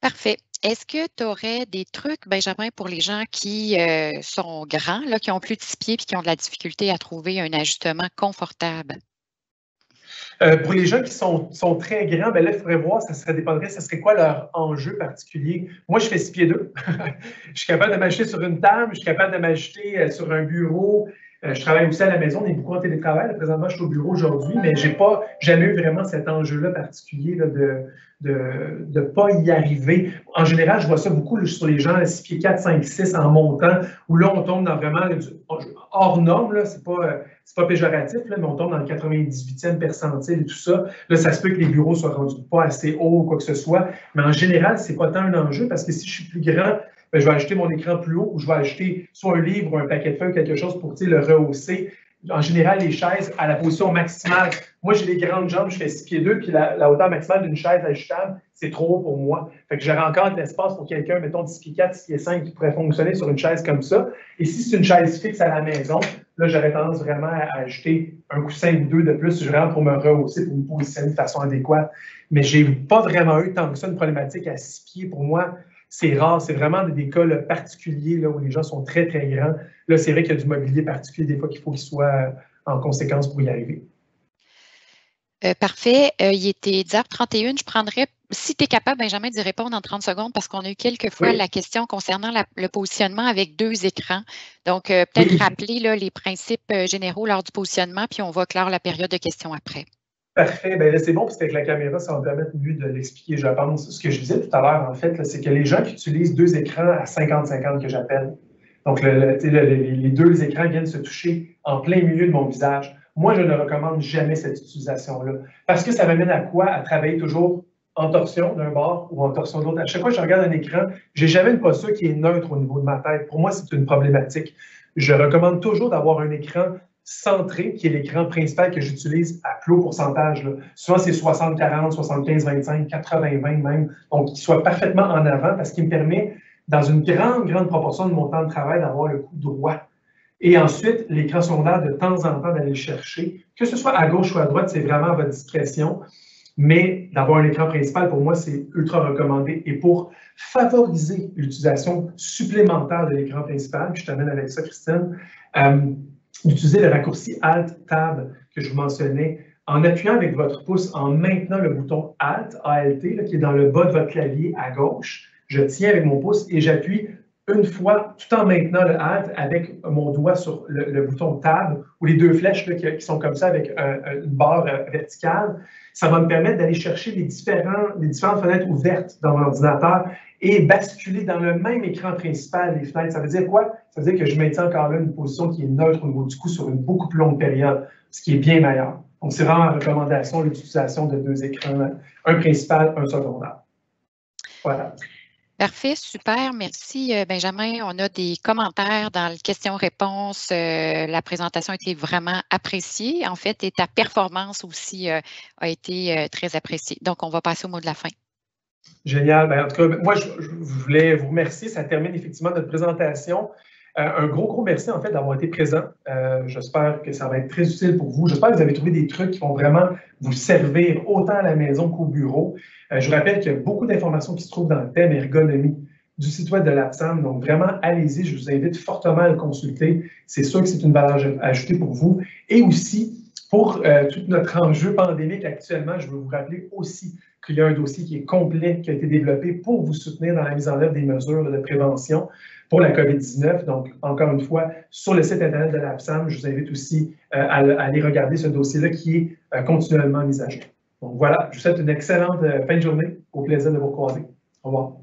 Parfait. Est-ce que tu aurais des trucs, Benjamin, pour les gens qui sont grands, là, qui ont plus de 6 pieds et qui ont de la difficulté à trouver un ajustement confortable? Pour les gens qui sont très grands, bien là, il faudrait voir, ça dépendrait, ça serait quoi leur enjeu particulier. Moi, je fais 6 pieds 2. Je suis capable de m'ajuster sur une table, je suis capable de m'ajuster sur un bureau. Je travaille aussi à la maison, on est beaucoup en télétravail. Là, présentement, je suis au bureau aujourd'hui, mais je n'ai jamais eu vraiment cet enjeu-là particulier là, de ne pas y arriver. En général, je vois ça beaucoup sur les gens à 6 pieds 4, 5, 6 en montant, où là, on tombe dans vraiment hors norme, c'est pas péjoratif, là, mais on tombe dans le 98e percentile et tout ça. Là, ça se peut que les bureaux soient rendus pas assez hauts ou quoi que ce soit, mais en général, c'est pas tant un enjeu parce que si je suis plus grand, bien, je vais ajouter mon écran plus haut ou je vais ajouter soit un livre ou un paquet de feuilles, quelque chose pour le rehausser. En général, les chaises à la position maximale. Moi, j'ai des grandes jambes, je fais 6 pieds 2, puis la hauteur maximale d'une chaise ajustable, c'est trop haut pour moi. Fait que j'aurais encore de l'espace pour quelqu'un, mettons 10 pieds 4, 6 pieds 5, qui pourrait fonctionner sur une chaise comme ça. Et si c'est une chaise fixe à la maison, là, j'aurais tendance vraiment à ajouter un coussin ou deux de plus, vraiment pour me rehausser, pour me positionner de façon adéquate. Mais je n'ai pas vraiment eu tant que ça une problématique à 6 pieds. Pour moi, c'est rare, c'est vraiment des cas là, particuliers là, où les gens sont très, très grands. Là, c'est vrai qu'il y a du mobilier particulier, des fois qu'il faut qu'il soit en conséquence pour y arriver. Parfait. Il était 10h31. Je prendrais, si tu es capable, Benjamin, d'y répondre en 30 secondes, parce qu'on a eu quelques fois la question concernant le positionnement avec 2 écrans. Donc, peut-être rappeler là, les principes généraux lors du positionnement, puis on va clore la période de questions après. Parfait. Bien là, c'est bon, parce qu'avec la caméra, ça va me permettre mieux de l'expliquer, je pense. Ce que je disais tout à l'heure, en fait, c'est que les gens qui utilisent 2 écrans à 50-50 que j'appelle, donc les 2 écrans viennent se toucher en plein milieu de mon visage. Moi, je ne recommande jamais cette utilisation-là. Parce que ça m'amène à quoi? À travailler toujours en torsion d'un bord ou en torsion de l'autre. À chaque fois que je regarde un écran, je n'ai jamais une posture qui est neutre au niveau de ma tête. Pour moi, c'est une problématique. Je recommande toujours d'avoir un écran centré, qui est l'écran principal que j'utilise à plus haut pourcentage. Là. Souvent, c'est 60-40, 75-25, 80-20 même. Donc, qu'il soit parfaitement en avant parce qu'il me permet, dans une grande, grande proportion de mon temps de travail, d'avoir le coup droit. Et ensuite, l'écran secondaire, de temps en temps, d'aller le chercher. Que ce soit à gauche ou à droite, c'est vraiment à votre discrétion. Mais d'avoir un écran principal, pour moi, c'est ultra recommandé. Et pour favoriser l'utilisation supplémentaire de l'écran principal, puis je t'amène avec ça, Christine, d'utiliser le raccourci Alt-Tab que je vous mentionnais, en appuyant avec votre pouce, en maintenant le bouton Alt, ALT, là, qui est dans le bas de votre clavier à gauche. Je tiens avec mon pouce et j'appuie une fois, tout en maintenant le Alt avec mon doigt sur le bouton Tab, ou les 2 flèches là, qui sont comme ça avec une barre verticale. Ça va me permettre d'aller chercher les différentes fenêtres ouvertes dans mon ordinateur et basculer dans le même écran principal les fenêtres. Ça veut dire quoi? Ça veut dire que je maintiens encore là une position qui est neutre au niveau du cou sur une beaucoup plus longue période, ce qui est bien meilleur. Donc, c'est vraiment ma recommandation, l'utilisation de 2 écrans, un principal, un secondaire. Voilà. Parfait, super. Merci, Benjamin. On a des commentaires dans les questions-réponses. La présentation a été vraiment appréciée, en fait, et ta performance aussi a été très appréciée. Donc, on va passer au mot de la fin. Génial. Bien, en tout cas, moi, je voulais vous remercier. Ça termine effectivement notre présentation. Un gros merci, en fait, d'avoir été présent. J'espère que ça va être très utile pour vous. J'espère que vous avez trouvé des trucs qui vont vraiment vous servir autant à la maison qu'au bureau. Je vous rappelle qu'il y a beaucoup d'informations qui se trouvent dans le thème ergonomie du site web de l'APSAM. Donc, vraiment, allez-y. Je vous invite fortement à le consulter. C'est sûr que c'est une valeur ajoutée pour vous. Et aussi, pour tout notre enjeu pandémique actuellement, je veux vous rappeler aussi qu'il y a un dossier qui est complet, qui a été développé pour vous soutenir dans la mise en œuvre des mesures de prévention pour la COVID-19. Donc, encore une fois, sur le site Internet de l'APSAM, je vous invite aussi à aller regarder ce dossier-là qui est continuellement mis à jour. Donc voilà, je vous souhaite une excellente fin de journée. Au plaisir de vous croiser. Au revoir.